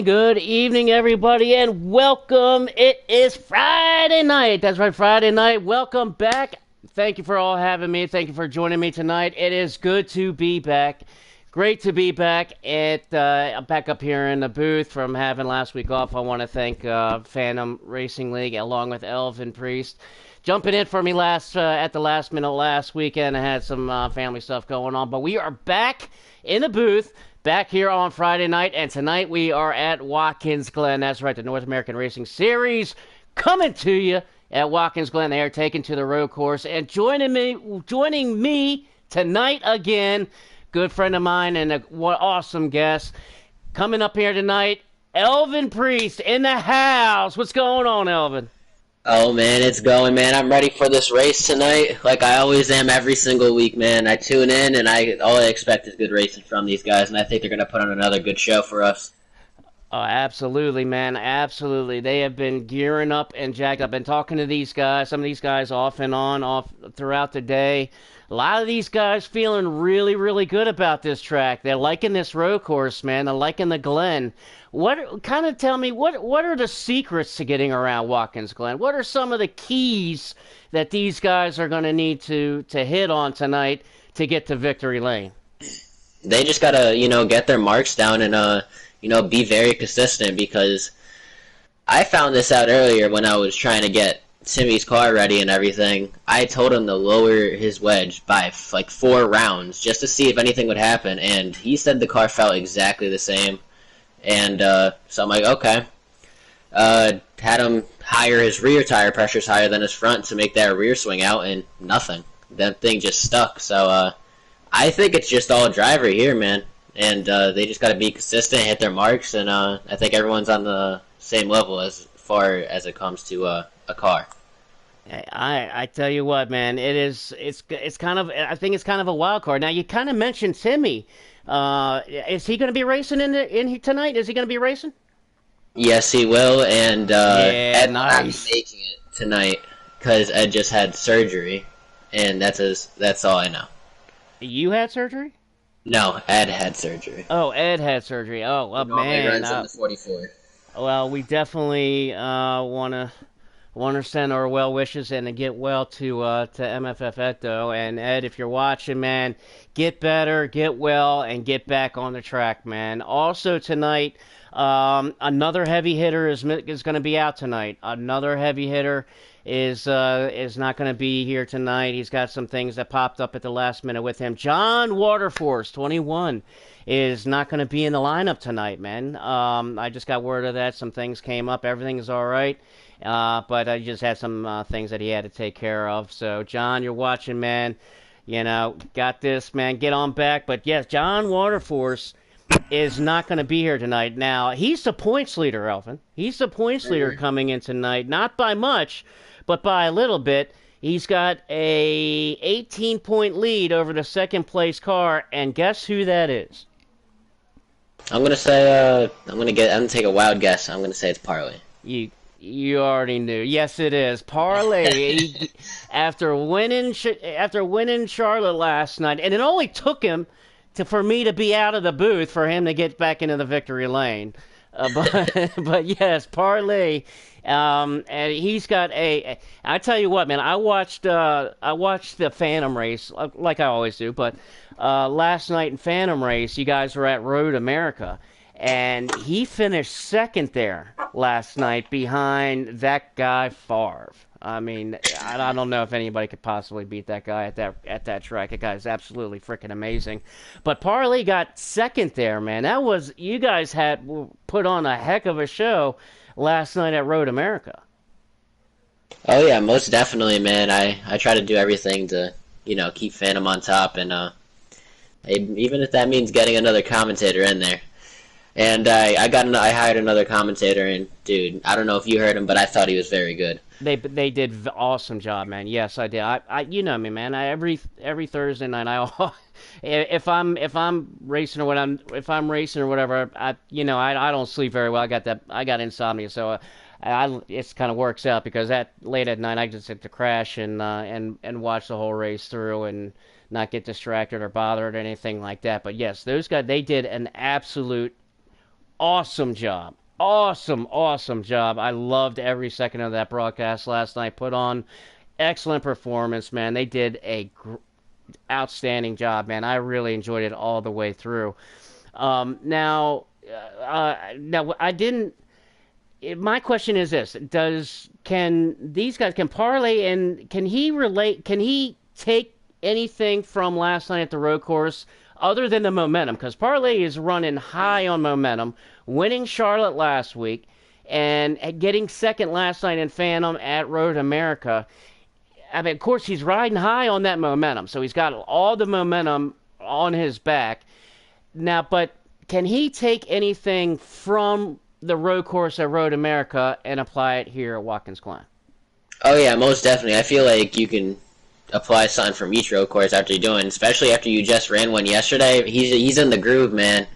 and good evening, everybody, and welcome. It is Friday night. That's right, Friday night. Welcome back. Thank you for all having me. Thank you for joining me tonight. It is good to be back. Great to be back. I'm back up here in the booth from having last week off. I want to thank Phantom Racing League along with Elvin Priest jumping in for me at the last minute last weekend. I had some family stuff going on, but we are back in the booth. Back here on Friday night, and tonight we are at Watkins, Glen. That's right, the North American Racing Series coming to you at Watkins, Glen. They are taken to the road course, and joining me tonight again, good friend of mine and what awesome guest coming up here tonight, Elvin Priest in the house. What's going on, Elvin? Oh man, it's going, man. I'm ready for this race tonight, like I always am every single week, man. I tune in, and all I expect is good racing from these guys, and I think they're gonna put on another good show for us. Oh, absolutely, man. Absolutely. They have been gearing up and jacked up. I've been talking to these guys, some of these guys off and on, off throughout the day. A lot of these guys feeling really, really good about this track. They're liking this road course, man. They're liking the Glen. Tell me, what are the secrets to getting around Watkins Glen? What are some of the keys that these guys are going to need to hit on tonight to get to victory lane? They just gotta, get their marks down and, be very consistent, because I found this out earlier when I was trying to get Timmy's car ready and everything. I told him to lower his wedge by like 4 rounds just to see if anything would happen, and he said the car felt exactly the same. And so I'm like, okay. Had him higher his rear tire pressures higher than his front to make that rear swing out, and nothing. That thing just stuck. So I think it's just all driver here, man. And they just got to be consistent, hit their marks, and I think everyone's on the same level as far as it comes to a car. I tell you what, man, it's kind of, I think it's kind of a wild card. Now you kind of mentioned Timmy. Is he going to be racing in here tonight? Is he going to be racing? Yes, he will, and Yeah, Ed will not be nice. making it tonight because Ed just had surgery, and that's all I know. You had surgery? No, Ed had surgery. Oh, Ed had surgery. Oh, well, He normally man. runs in the 44. Well, we definitely want to send our well wishes and to get well to MFF Ecto. And Ed, if you're watching, man, get better, get well, and get back on the track, man. Also tonight, another heavy hitter is going to be out tonight. Another heavy hitter is not going to be here tonight. He's got some things that popped up at the last minute with him. John Waterforce, 21, is not going to be in the lineup tonight, man. I just got word of that. Some things came up. Everything is all right. But I just had some things that he had to take care of. So, John, you're watching, man. Got this, man. Get on back. But, yes, John Waterforce is not going to be here tonight. Now, he's the points leader, Elvin. He's the points leader coming in tonight. Not by much, but by a little bit. He's got a 18-point lead over the second-place car, and guess who that is? I'm gonna say I'm gonna take a wild guess. I'm gonna say it's Parley. You already knew. Yes, it is. Parlay after winning Charlotte last night, and it only took him for me to be out of the booth for him to get back into the victory lane. But yes, Parlay, and he's got a. I tell you what, man. I watched the Phantom race like I always do, but last night in Phantom race, you guys were at Road America. And he finished second there last night behind that guy Favre. I mean, I don't know if anybody could possibly beat that guy at that track. That guy is absolutely freaking amazing. But Parley got second there, man. You guys had put on a heck of a show last night at Road America. Oh yeah, most definitely, man. I try to do everything to keep Phantom on top, and even if that means getting another commentator in there. And I hired another commentator, and dude, I don't know if you heard him, but I thought he was very good. They did awesome job, man. Yes, I did. I you know me, man. Every Thursday night, if I'm racing or whatever, I don't sleep very well. I got insomnia, so it kind of works out because that late at night I just have to crash and watch the whole race through and not get distracted or bothered or anything like that. But yes, those guys, they did an absolute awesome job. Awesome, awesome job. I loved every second of that broadcast last night. Put on excellent performance, man. They did a outstanding job, man. I really enjoyed it all the way through. Now I didn't. My question is this: can these guys can Parlay and can he relate? Can he take anything from last night at the road course other than the momentum? Because Parlay is running high on momentum, winning Charlotte last week and getting second last night in Phantom at Road America. I mean, of course, he's riding high on that momentum, so he's got all the momentum on his back now. But can he take anything from the road course at Road America and apply it here at Watkins Glen? Oh yeah, most definitely. I feel like you can apply something from each road course after you're doing, especially after you just ran one yesterday. He's in the groove, man.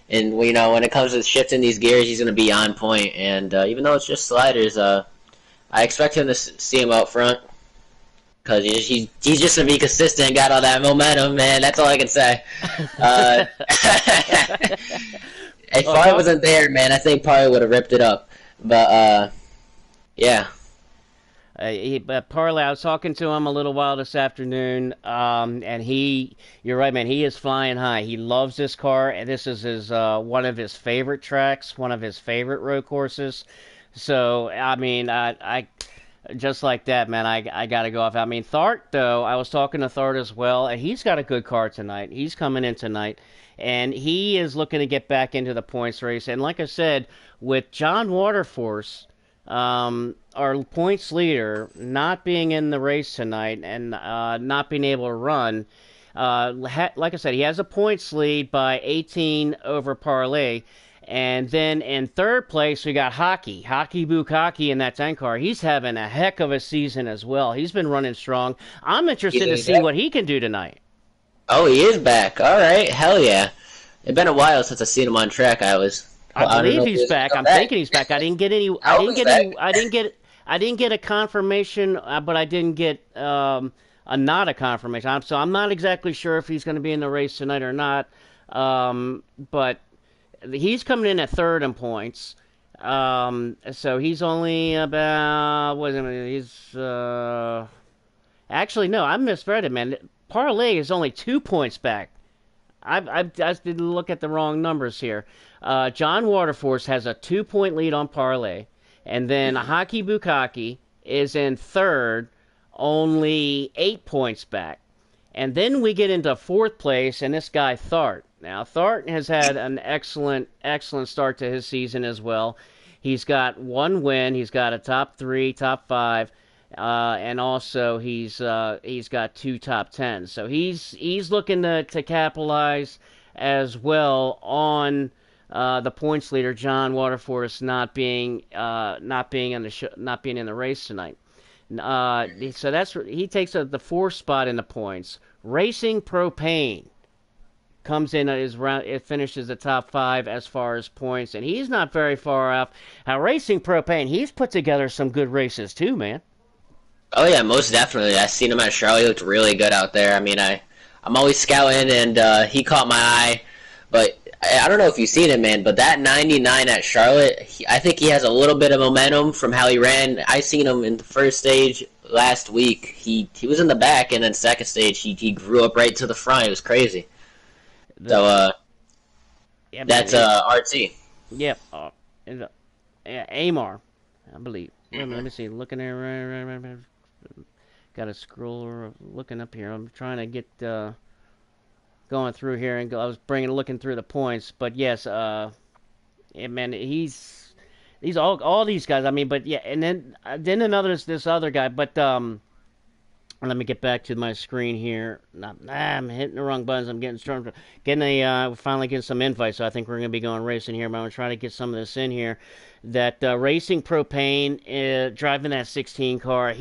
And when it comes to shifting these gears, he's gonna be on point. And even though it's just sliders, I expect him to see him out front because he's just gonna be consistent, got all that momentum, man. That's all I can say. If Farley wasn't there, man, I think Farley would have ripped it up. But yeah. Parlay, I was talking to him a little while this afternoon, and you're right, man, he is flying high. He loves this car, and this is one of his favorite tracks, one of his favorite road courses. So, I mean, I just like that, man, I got to go off. I mean, Thart, though, I was talking to Thart as well, and he's got a good car tonight. He's coming in tonight, and he is looking to get back into the points race. And like I said, with John Waterforce, our points leader, not being in the race tonight and not being able to run, like I said, he has a points lead by 18 over Parlay. And then in third place, we got Hockey Bukaki in that 10 car. He's having a heck of a season as well. He's been running strong. I'm interested to see what he can do tonight. Oh, he is back. All right, hell yeah. It's been a while since I've seen him on track. I believe he's back. I'm thinking he's back. I didn't get any. I didn't get a confirmation, but I didn't get not a confirmation. So I'm not exactly sure if he's going to be in the race tonight or not. But he's coming in at third in points. So he's only about actually no, I misread it, man. Parlay is only 2 points back. I did look at the wrong numbers here. John Waterforce has a 2-point lead on Parlay, and then Hockey Bukaki is in third, only 8 points back. And then we get into fourth place, and this guy Thart. Now, Thart has had an excellent start to his season as well. He's got one win. He's got a top 3, top 5. And also he's got 2 top 10s. So he's looking to capitalize as well on the points leader John Waterforce not being in the race tonight. So he takes the 4th spot in the points. Racing Propane comes in it finishes the top 5 as far as points, and he's not very far off. Now, Racing Propane, he's put together some good races too, man. Oh yeah, most definitely. I seen him at Charlotte. He looked really good out there. I mean, I'm always scouting, and he caught my eye. But I don't know if you've seen it, man. But that 99 at Charlotte, I think he has a little bit of momentum from how he ran. I seen him in the first stage last week. He was in the back, and then second stage he grew up right to the front. It was crazy. So yeah, that's RT. Yep, Amar, I believe. Let me see. Looking there, got a scroller looking up here. I'm trying to get going through here and I was looking through the points, but yes, yeah, man, he's all these guys. I mean, but yeah, and then this other guy, but let me get back to my screen here. I'm hitting the wrong buttons. I'm finally getting some invites, so I think we're going to be going racing here, but I'm going to try to get some of this in here. That Racing Propane, driving that 16 car,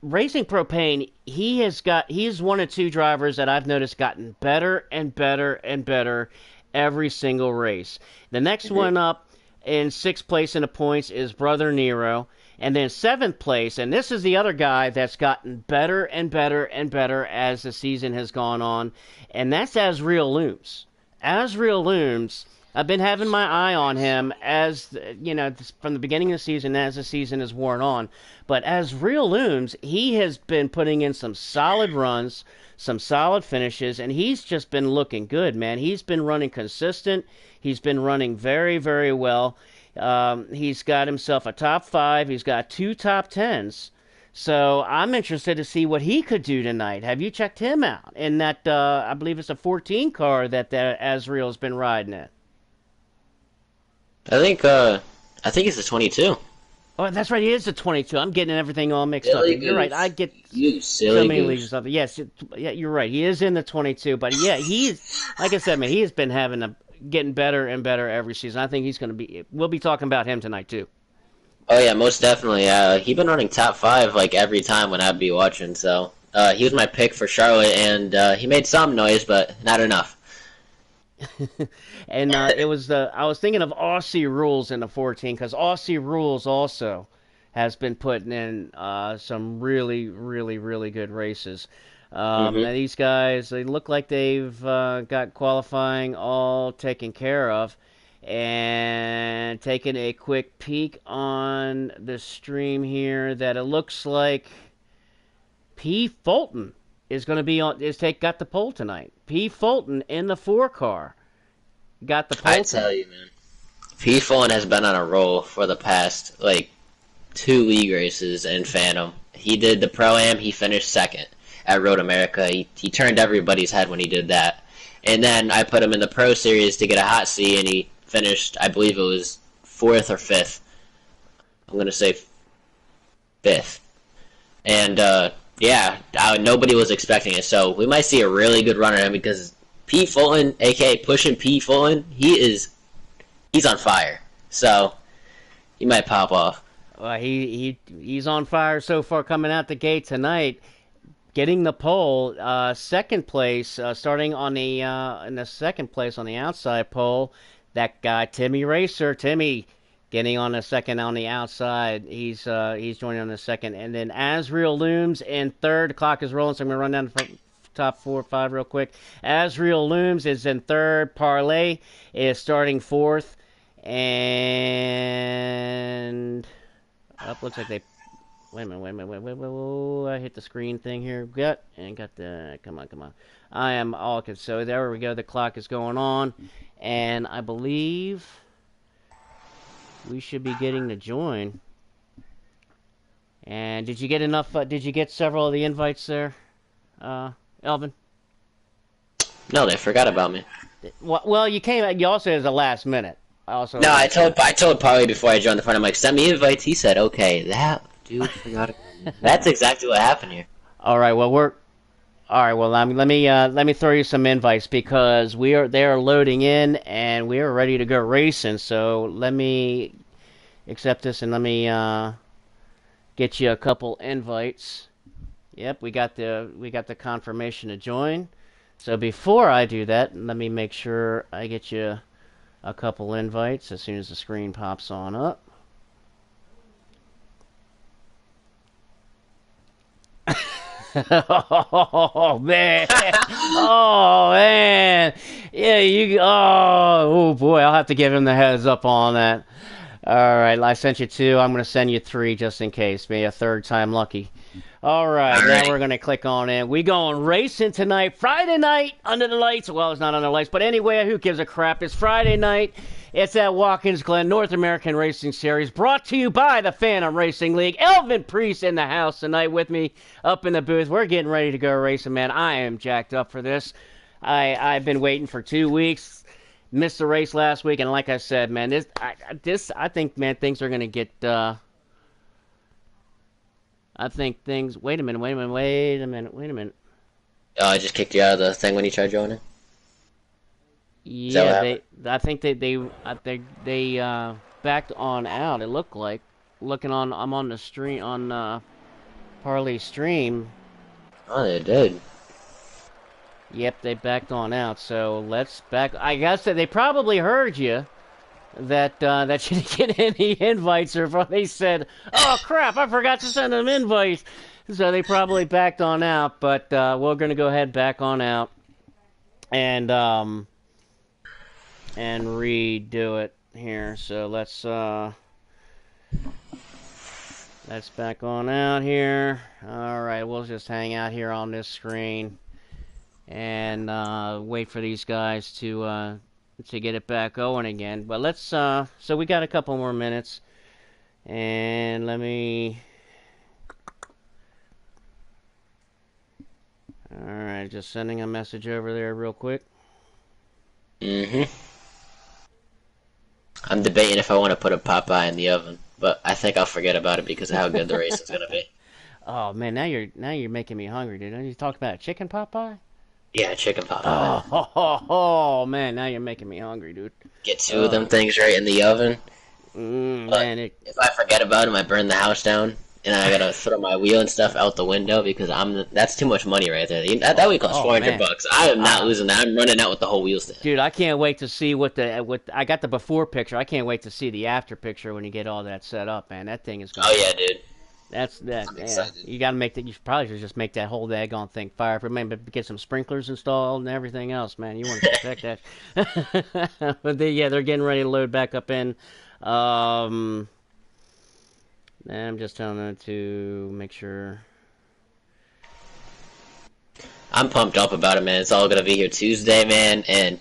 Racing Propane, he's one of 2 drivers that I've noticed gotten better and better and better every single race. The next one up in 6th place in the points is Brother Nero. And then 7th place, and this is the other guy that's gotten better and better and better as the season has gone on, and that's Asriel Looms. Asriel Looms I've been having my eye on him as from the beginning of the season as the season has worn on. But as Real Looms, he has been putting in some solid runs, some solid finishes, and he's just been looking good, man. He's been running consistent. He's been running very, very well. He's got himself a top five. He's got two top tens. So I'm interested to see what he could do tonight. Have you checked him out in that? I believe it's a 14 car that Azriel's been riding in. I think it's a 22. Oh, that's right. He is a 22. I'm getting everything all mixed up. Silly You're right. goose. I get You so silly many leagues goose. of it. Yes, yeah, you're right. He is in the 22, but yeah, he's like I said, man. He has been getting better and better every season. I think he's going to be. We'll be talking about him tonight too. Oh yeah, most definitely. He been running top five like every time when I'd be watching. So he was my pick for Charlotte, and he made some noise, but not enough. And it was the I was thinking of Aussie Rules in the 14 because Aussie Rules also has been putting in some really, really, really good races. Hmm. And these guys, they look like they've got qualifying all taken care of. And taking a quick peek on the stream here, that it looks like P. Fulton is going to be on. Got the pole tonight. P. Fulton in the four car got the I pole tell tonight. you, man, P. Fulton has been on a roll for the past like two league races in Phantom. He did the Pro Am. He finished second at Road America. He turned everybody's head when he did that. And then I put him in the Pro Series to get a hot seat, and he finished. I believe it was fourth or fifth. I'm gonna say fifth. And yeah, nobody was expecting it. So we might see a really good runner in because P. Fulton, aka pushing P. Fulton, he's on fire. So he might pop off. He's on fire so far coming out the gate tonight, getting the pole. Second place, starting on the in the second place on the outside pole. That guy Timmy Racer, Timmy getting on the second on the outside. He's joining on the second, and then Asriel Looms in third. The clock is rolling, so I'm gonna run down the top 4 or 5 real quick. Asriel Looms is in third. Parlay is starting fourth, and up looks like they. Wait a minute, wait a minute, wait. I hit the screen thing here. Got the. Come on, come on. I am all. So there we go. The clock is going on, and I believe we should be getting to join. And did you get enough? Did you get several of the invites there, Elvin? No, they forgot about me. Well, you came. You also as a last minute. I also No, heard that. I told Polly before I joined the fun. I'm like, send me invites. He said, okay. That dude forgot about me. That's exactly what happened here. All right. Well, we're all right. Well, let me throw you some invites because they are loading in and we are ready to go racing. So let me accept this and let me get you a couple invites. Yep, we got the confirmation to join. So before I do that, let me make sure I get you a couple invites as soon as the screen pops on up. Oh man! Oh man! Yeah, you. Oh boy! I'll have to give him the heads up on that. All right, I sent you two. I'm going to send you three just in case. Maybe a third time lucky. All right, now Alrighty. we're going to click on in. We going racing tonight, Friday night, under the lights. Well, it's not under the lights, but anyway, who gives a crap? It's Friday night. It's at Watkins, Glen, North American Racing Series, brought to you by the Phantom Racing League. Elvin Priest in the house tonight with me up in the booth. We're getting ready to go racing, man. I am jacked up for this. I've been waiting for 2 weeks. Missed the race last week, and like I said, man, I think, man, things are gonna get. I think things. Wait a minute. Wait a minute. Wait a minute. Wait a minute. Oh, I just kicked you out of the thing when you tried joining. Is that what Yeah, happened? I think they backed on out. It looked like looking on. I'm on the stream on Parley stream. Oh, they did. Yep, they backed on out. So let's back. I guess that they probably heard you. That you didn't get any invites, or they said, "Oh crap, I forgot to send them invites." So they probably backed on out. But we're gonna go ahead back on out, and and redo it here. So let's back on out here. All right, we'll just hang out here on this screen and wait for these guys to get it back going again. But so we got a couple more minutes, and let me. All right, just sending a message over there real quick. Hmm. I'm debating if I want to put a Popeye in the oven, but I think I'll forget about it because of how good the race is gonna be. Oh man, now you're making me hungry, dude. You talked about chicken pot pie? Yeah, chicken Popeye. Oh, ho, ho, ho, man, now you're making me hungry, dude. Get two of Uh, them things right in the oven. But man, it. if I forget about them, I burn the house down, and I gotta throw my wheel and stuff out the window because that's too much money right there. That wheel costs Oh 400 man, bucks. I am not uh, losing that. I'm running out with the whole wheel stand. dude, I can't wait to see what I got the before picture. I can't wait to see the after picture when you get all that set up, man. That thing is Oh gonna. yeah, dude. That's that. I'm Yeah, excited. you got to make that. You should probably should just make that whole daggone thing fireproof. Maybe get some sprinklers installed and everything else, man. You want to protect that. But yeah, they're getting ready to load back up in. Um, I'm just telling them to make sure. I'm pumped up about it, man. It's all gonna be here Tuesday, man, and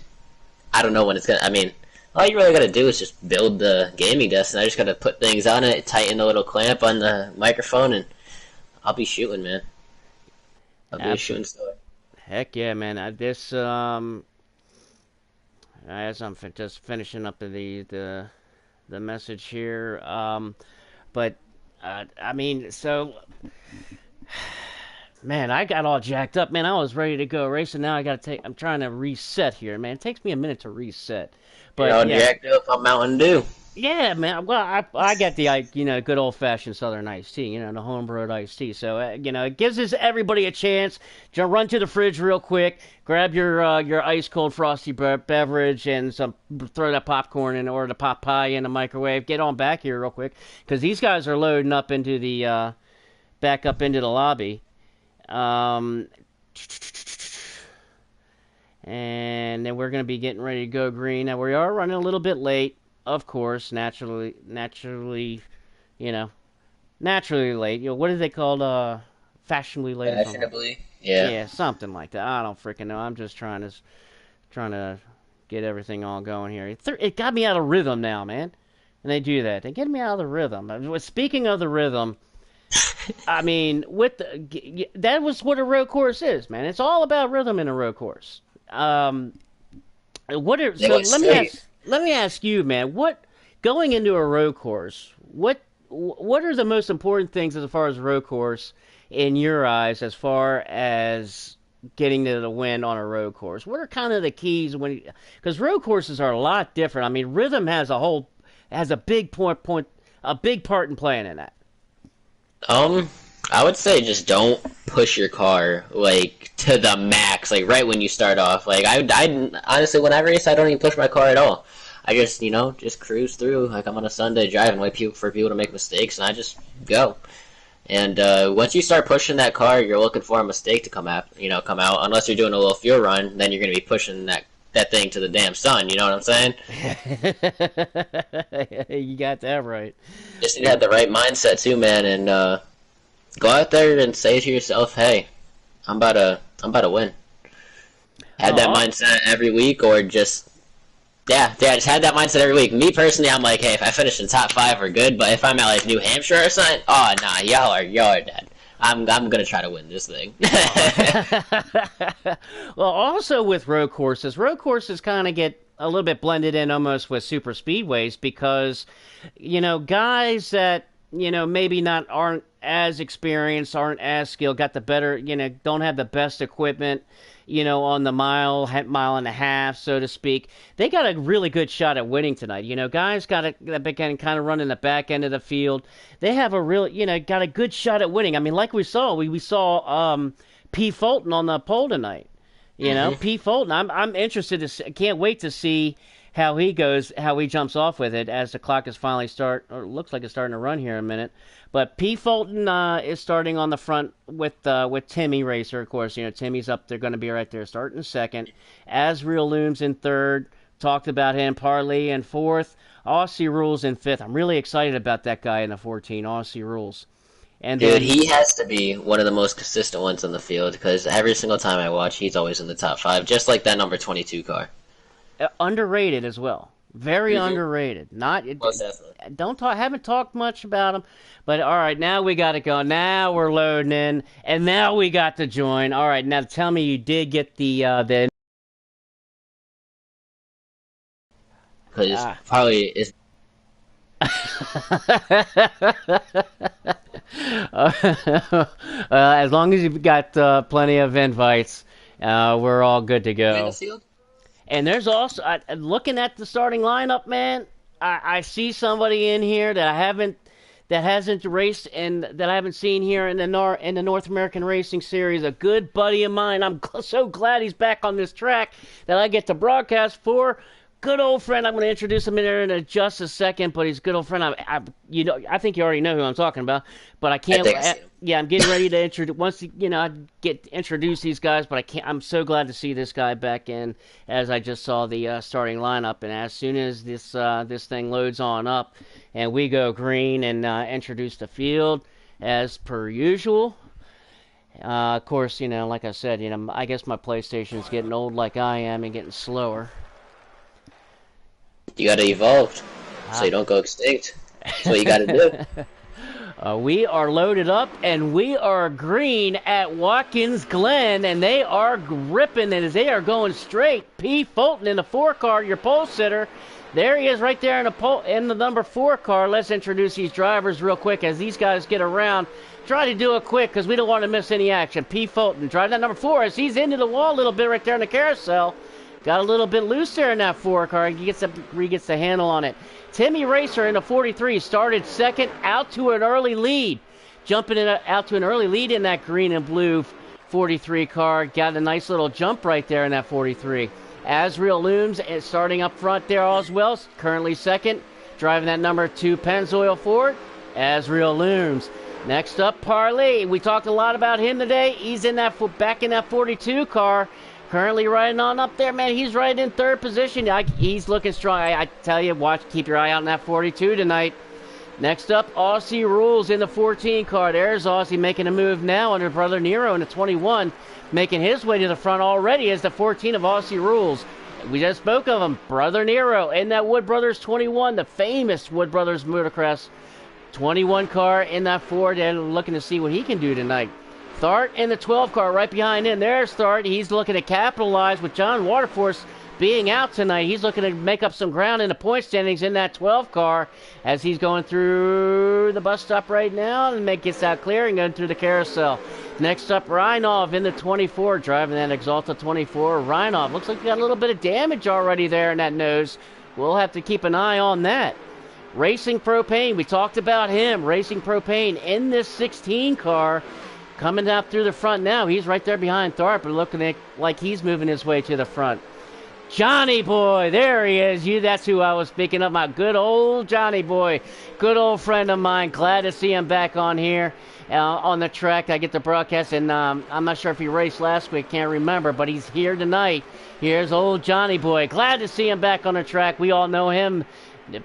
I don't know when it's gonna. I mean, all you really gotta do is just build the gaming desk, and I just gotta put things on it, tighten the little clamp on the microphone, and I'll be shooting, man. I'll be a Absolutely. shooting star. Heck yeah, man. This as I'm just finishing up the message here. But I mean, so man, I got all jacked up, man. I was ready to go racing. Now I got to take. I'm trying to reset here, man. It takes me a minute to reset. You're But all yeah, jacked up on Mountain Dew. yeah, man. Well, I got the good old fashioned Southern iced tea, the homebrewed iced tea. So it gives us everybody a chance to run to the fridge real quick, grab your ice cold frosty beverage and throw that popcorn in or the pot pie in the microwave. Get on back here real quick because these guys are loading up into the back up into the lobby. Um, and then we're going to be getting ready to go green. Now we are running a little bit late, of course, you know, naturally late. What are they called? Fashionably late or something? Fashionably. Yeah. Yeah, something like that. I don't freaking know. I'm just trying to get everything all going here. It got me out of rhythm now, man. And they do that. They get me out of the rhythm. Speaking of the rhythm, I mean, that was what a road course is, man. It's all about rhythm in a road course. Um, They so went straight. let me ask you, man. What going into a road course? What are the most important things as far as road course in your eyes, as far as getting to the win on a road course? What are kind of the keys because road courses are a lot different. I mean, rhythm has a big a big part in playing in that. Um, I would say just don't push your car like to the max, like right when you start off. Like I honestly, when I race, I don't even push my car at all. I just, just cruise through like I'm on a Sunday driving, wait for people to make mistakes, and I just go. And once you start pushing that car, you're looking for a mistake to come out. Unless you're doing a little fuel run, then you're gonna be pushing that thing to the damn sun. You know what I'm saying? You got that right. Just need to have the right mindset too, man, and go out there and say to yourself, "Hey, I'm about to win." Have that Oh, mindset every week, or just yeah, just had that mindset every week. Me personally, I'm like, hey, if I finish in the top five, we're good. But if I'm at like New Hampshire or something, oh nah, y'all are dead. I'm gonna try to win this thing. well, also with road courses kind of get a little bit blended in almost with super speedways because, guys that maybe not aren't as experienced, aren't as skilled, got the better, don't have the best equipment, on the mile and a half, so to speak. They got a really good shot at winning tonight. Guys that began kind of running the back end of the field. They have a real, got a good shot at winning. I mean, like we saw P. Fulton on the pole tonight. Hmm. P. Fulton. I'm interested to see, can't wait to see how he jumps off with it as the clock is finally or looks like it's starting to run here in a minute. But P. Fulton is starting on the front with Timmy Racer, of course. Timmy's up there, going to be right there, starting second. Asriel looms in third. Talked about him. Parley in fourth. Aussie Rules in fifth. I'm really excited about that guy in the 14. Aussie Rules. And Dude, then he has to be one of the most consistent ones on the field because every single time I watch, he's always in the top five, just like that number 22 car. underrated as well. Very Mm-hmm. underrated. Not Most definitely. don't talk. Haven't talked much about him, but all right. Now we got to go. Now we're loading in, and now we got to join. All right. Now tell me you did get the. Because Ah. probably is As long as you've got plenty of invites, we're all good to in the go. field. And there's also looking at the starting lineup, man. I see somebody in here that hasn't raced and that I haven't seen here in the North American Racing Series. A good buddy of mine. I'm so glad he's back on this track that I get to broadcast for. Good old friend. I'm going to introduce him in there in just a second, but he's a good old friend. I think you already know who I'm talking about, but I I can't. think I see him. Yeah, I'm getting ready to introduce. Once I get introduce these guys, but I can't. I'm so glad to see this guy back in, as I just saw the starting lineup, and as soon as this thing loads on up, and we go green and introduce the field as per usual. Of course, like I said, I guess my PlayStation's getting old like I am and getting slower. You gotta evolve so Ah. you don't go extinct. That's what you gotta do. We are loaded up and we are green at Watkins Glen, and they are ripping as they are going straight. P. Fulton in the 4 car, your pole sitter. There he is right there in the number 4 car. Let's introduce these drivers real quick as these guys get around. Try to do it quick because we don't want to miss any action. P. Fulton driving that number 4 as he's into the wall a little bit right there in the carousel. Got a little bit loose there in that 4 car. He gets the handle on it. Timmy Racer in the 43 started second, out to an early lead. Jumping out to an early lead in that green and blue 43 car. Got a nice little jump right there in that 43. Asriel Looms starting up front there as well. Currently second. Driving that number 2 Pennzoil Ford. Asriel Looms. Next up, Parley. We talked a lot about him today. He's back in that 42 car. Currently riding on up there, man. He's right in third position. He's looking strong. I tell you, keep your eye out on that 42 tonight. Next up, Aussie Rules in the 14 car. There's Aussie making a move now under Brother Nero in the 21, making his way to the front already as the 14 of Aussie Rules. We just spoke of him, Brother Nero in that Wood Brothers 21, the famous Wood Brothers motocross 21 car in that Ford, and looking to see what he can do tonight. Thart in the 12 car right behind him. There's Thart. He's looking to capitalize with John Waterforce being out tonight. He's looking to make up some ground in the point standings in that 12 car as he's going through the bus stop right now and gets out clear and going through the carousel. Next up, Reinov in the 24, driving that Exalta 24. Reinov looks like he got a little bit of damage already there in that nose. We'll have to keep an eye on that. Racing Propane, we talked about him. Racing Propane in this 16 car. Coming out through the front now. He's right there behind Tharp, but looking like he's moving his way to the front. Johnny Boy, there he is. That's who I was speaking of, my good old Johnny Boy. Good old friend of mine. Glad to see him back on here on the track. I get the broadcast, and I'm not sure if he raced last week. Can't remember, but he's here tonight. Here's old Johnny Boy. Glad to see him back on the track. We all know him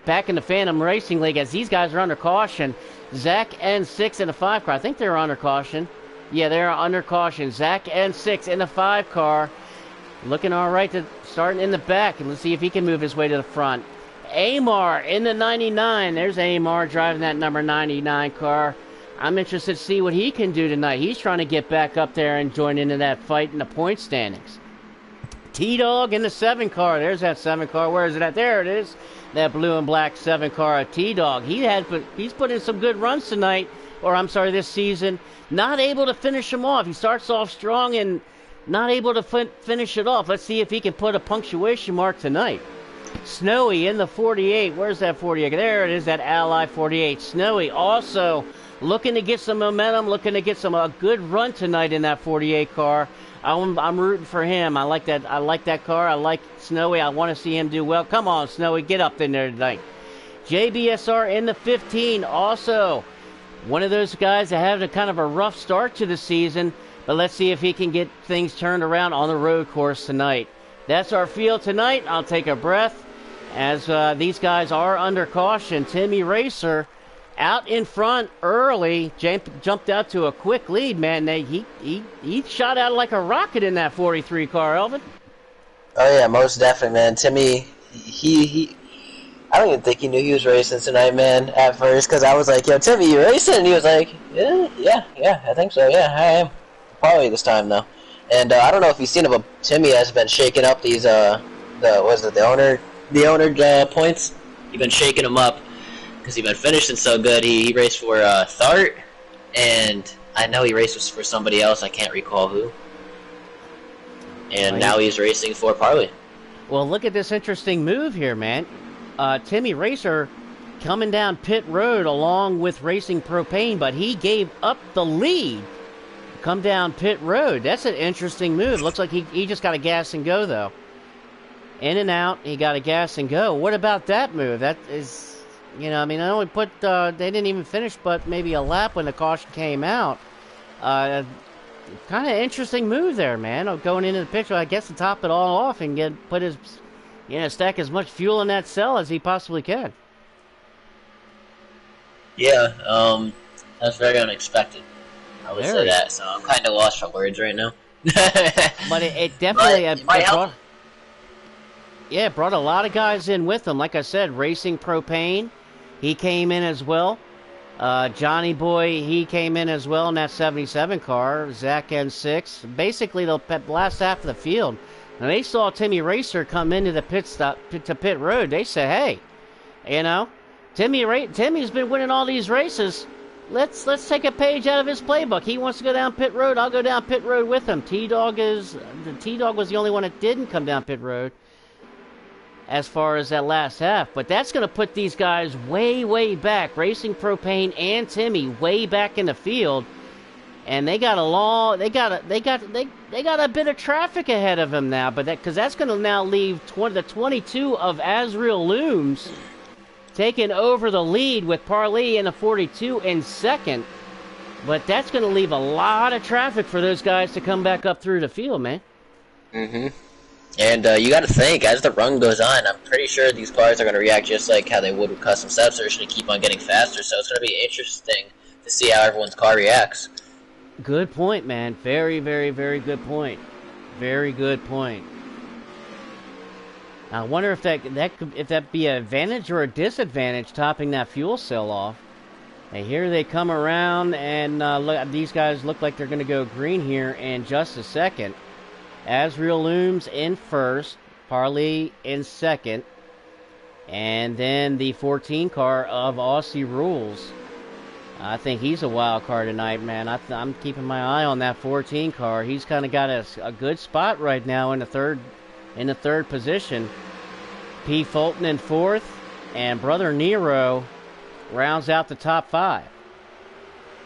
back in the Phantom Racing League as these guys are under caution. Zach N6 in the 5 car. I think they're under caution. Yeah, they're under caution. Zach N6 in the 5 car. Looking all right, starting in the back. And let's see if he can move his way to the front. Amar in the 99. There's Amar driving that number 99 car. I'm interested to see what he can do tonight. He's trying to get back up there and join into that fight in the point standings. T-Dog in the 7 car. There's that 7 car. Where is it at? There it is. That blue and black 7 car. T-Dog. He's put in some good runs tonight. This season. Not able to finish him off. He starts off strong and not able to finish it off. Let's see if he can put a punctuation mark tonight. Snowy in the 48. Where's that 48? There it is, that Ally 48. Snowy also looking to get some momentum, looking to get a good run tonight in that 48 car. I'm rooting for him. I like that car. I like Snowy. I want to see him do well. Come on, Snowy, get up in there tonight. JBSR in the 15 also. One of those guys that had a kind of a rough start to the season, but let's see if he can get things turned around on the road course tonight. That's our field tonight. I'll take a breath as these guys are under caution. Timmy Racer out in front early, jumped out to a quick lead, man. He shot out like a rocket in that 43 car, Elvin. Oh yeah, most definitely, man. Timmy, he I don't even think he knew he was racing tonight, man, at first, because I was like, yo, Timmy, you racing? And he was like, yeah, I think so, yeah, I am. Probably this time, though. And I don't know if you've seen it, but Timmy has been shaking up these, the owner points. He's been shaking them up, because he's been finishing so good. He raced for Thart, and I know he raced for somebody else, I can't recall who. And now he's racing for Parley. Well, look at this interesting move here, man. Timmy Racer coming down pit road along with Racing Propane, but he gave up the lead. Come down pit road. That's an interesting move. Looks like he just got a gas and go, though. In and out, he got a gas and go. What about that move? That is, you know, I mean, I only put, they didn't even finish but maybe a lap when the caution came out. Kind of interesting move there, man. Going into the picture, I guess, to top it all off and stack as much fuel in that cell as he possibly can. Yeah, that's very unexpected. I would say that, so I'm kind of lost for words right now. But it definitely brought a lot of guys in with him. Like I said, Racing Propane, he came in as well. Johnny Boy, he came in as well in that 77 car. Zach N6, basically the last half of the field. And they saw Timmy Racer come into the pit road. They said, hey, you know, Timmy's been winning all these races. Let's take a page out of his playbook. He wants to go down pit road. I'll go down pit road with him. T-Dog was the only one that didn't come down pit road as far as that last half. But that's going to put these guys way, way back. Racing Propane and Timmy way back in the field. And they got a bit of traffic ahead of him now, but because that's going to now leave the 22 of Azriel Looms taking over the lead with Parley in the 42 in second. But that's going to leave a lot of traffic for those guys to come back up through the field, man. Mm-hmm. And you got to think, as the run goes on, I'm pretty sure these cars are going to react just like how they would with custom steps. They're just going to keep on getting faster, so it's going to be interesting to see how everyone's car reacts. Good point, man. Very, very, very good point. Very good point. I wonder if that be an advantage or a disadvantage topping that fuel cell off. And here they come around, and look, these guys look like they're going to go green here in just a second. Azriel Looms in first, Parley in second, and then the 14 car of Aussie Rules. I think he's a wild card tonight, man. I'm keeping my eye on that 14 car. He's kind of got a good spot right now in the third position. P. Fulton in fourth, and Brother Nero rounds out the top five.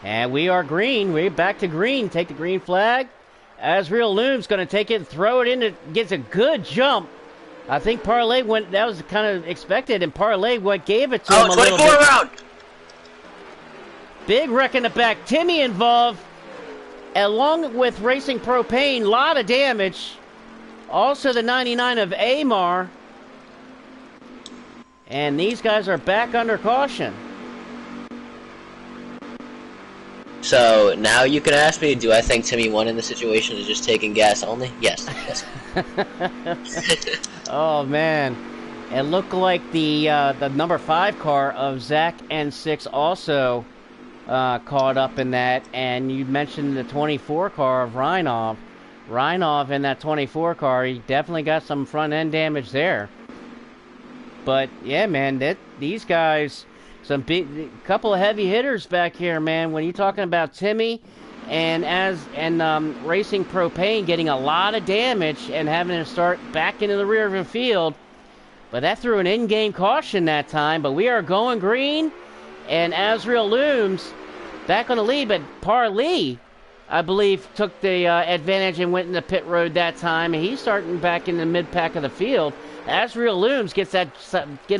And we are green. We're back to green. Take the green flag. Azriel Looms going to take it and throw it in. Gets a good jump. I think Parley went. That was kind of expected, and Parley gave it to him a little bit. 24 round. Big wreck in the back. Timmy involved, along with Racing Propane. A lot of damage. Also the 99 of Amar. And these guys are back under caution. So now you can ask me, do I think Timmy won in the situation is just taking gas only? Yes. Oh, man. It looked like the number 5 car of Zach N6 also caught up in that. And you mentioned the 24 car of Reinov. Reinov in that 24 car, he definitely got some front-end damage there. But, yeah, man, these guys, couple of heavy hitters back here, man. When you're talking about Timmy and Racing Propane getting a lot of damage and having to start back into the rear of the field. But that threw an in-game caution that time. But we are going green, and Azriel Looms back on the lead. But Parley, I believe, took the advantage and went into pit road that time. And he's starting back in the mid-pack of the field. Azriel Looms get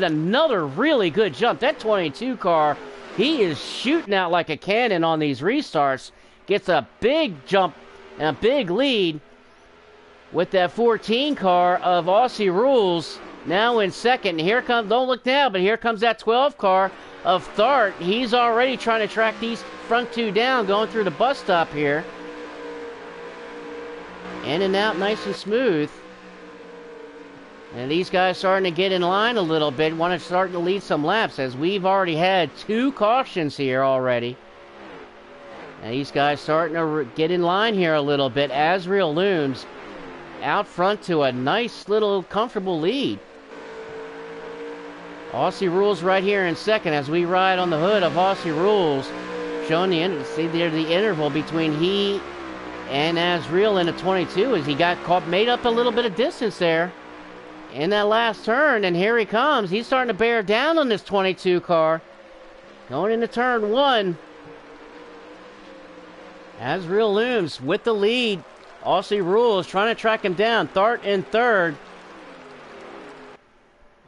another really good jump. That 22 car, he is shooting out like a cannon on these restarts. Gets a big jump and a big lead. with that 14 car of Aussie Rules now in second. Here comes, don't look now, but here comes that 12 car of Thart. He's already trying to track these front two down, going through the bus stop here. In and out nice and smooth. And these guys starting to get in line a little bit, want to start to lead some laps, as we've already had 2 cautions here already. And these guys starting to get in line here a little bit. Asriel looms out front to a nice little comfortable lead. Aussie Rules right here in second as we ride on the hood of Aussie Rules, showing the interval between he and Asriel in the 22 as he got caught, made up a little bit of distance there in that last turn. And here he comes. He's starting to bear down on this 22 car going into turn 1. Asriel looms with the lead. Aussie Rules trying to track him down. Thart in third.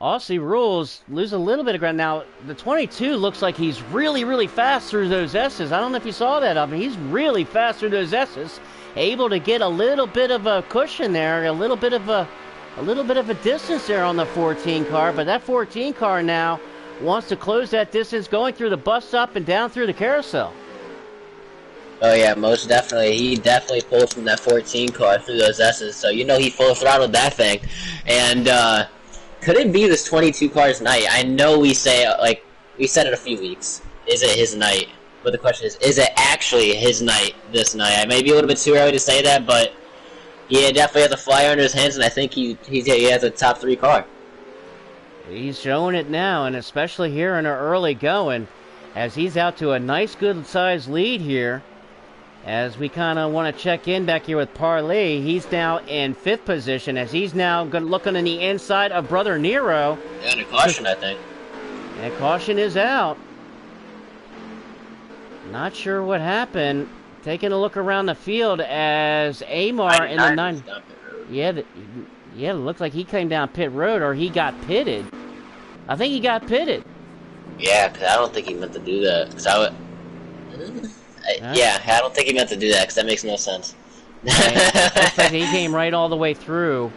Aussie Rules lose a little bit of ground. Now, the 22 looks like he's really, really fast through those S's. I don't know if you saw that of him. He's really fast through those S's. Able to get a little bit of a cushion there, a little bit of a distance there on the 14 car. But that 14 car now wants to close that distance, going through the bus stop and down through the carousel. Oh yeah, most definitely. He definitely pulled from that 14 car through those S's, so you know he full throttled that thing. And could it be this 22 car's night? I know we say, like, we said it a few weeks. Is it his night? But the question is it actually his night this night? I may be a little bit too early to say that, but yeah, definitely has a flyer under his hands, and I think he has a top 3 car. He's showing it now, and especially here in our early going, as he's out to a nice good-sized lead here. As we kind of want to check in back here with Parley, he's now in 5th position as he's now looking in the inside of Brother Nero. Yeah, and a caution, I think. And caution is out. Not sure what happened. Taking a look around the field as Amar in the 9. Yeah, it looks like he came down pit road, or he got pitted. I think he got pitted. Yeah, because I don't think he meant to do that. Yeah, I don't think he meant to do that, because that makes no sense. Looks like he came right all the way through.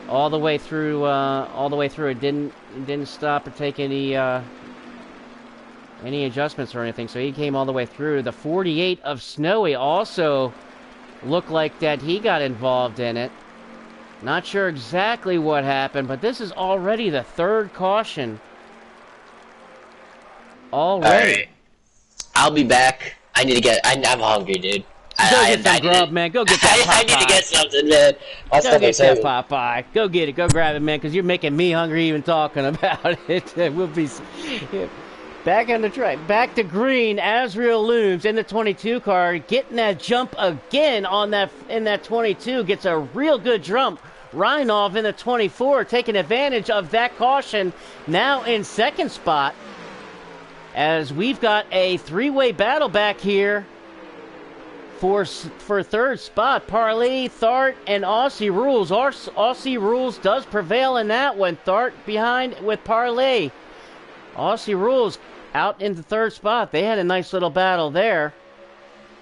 All the way through. It didn't stop or take any adjustments or anything, so he came all the way through. The 48 of Snowy also looked like that he got involved in it. Not sure exactly what happened, but this is already the 3rd caution. Already. Alright. I'll be back. I need to get... I'm hungry, dude. Go get some grub, man. Go get that Popeye. I need to get something, man. Go get that Popeye. Go get it. Go grab it, man, because you're making me hungry even talking about it. We'll be... Back on the track. Back to green. Asriel looms in the 22 car. Getting that jump again on that in that 22. Gets a real good jump. Reinolf in the 24. Taking advantage of that caution. Now in 2nd spot. As we've got a 3-way battle back here for 3rd spot. Parley, Thart, and Aussie Rules. Aussie Rules does prevail in that one. Thart behind with Parley. Aussie Rules out into 3rd spot. They had a nice little battle there.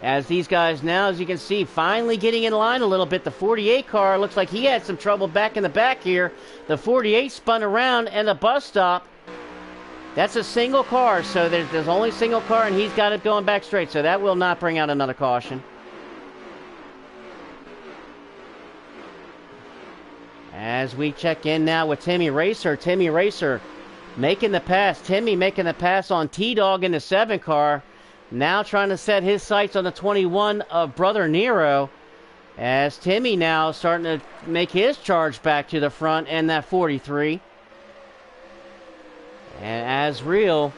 As these guys now, as you can see, finally getting in line a little bit. The 48 car looks like he had some trouble back in the back here. The 48 spun around and the bus stop. That's a single car, so there's only single car, and he's got it going back straight, so that will not bring out another caution. As we check in now with Timmy Racer. Timmy Racer making the pass. Timmy making the pass on T-Dog in the 7 car. Now trying to set his sights on the 21 of Brother Nero. As Timmy now starting to make his charge back to the front and that 43. And Asriel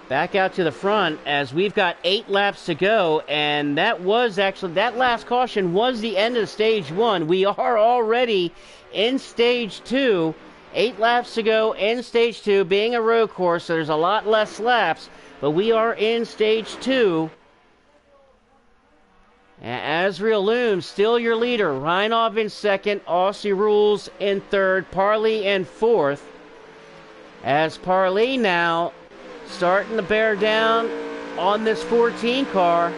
back out to the front as we've got 8 laps to go. And that was actually, that last caution was the end of stage 1. We are already in stage 2. 8 laps to go in stage 2, being a road course, so there's a lot less laps. But we are in stage 2. Asriel looms, still your leader. Reinov in 2nd, Aussie Rules in 3rd, Parley in 4th. As Parley now starting to bear down on this 14 car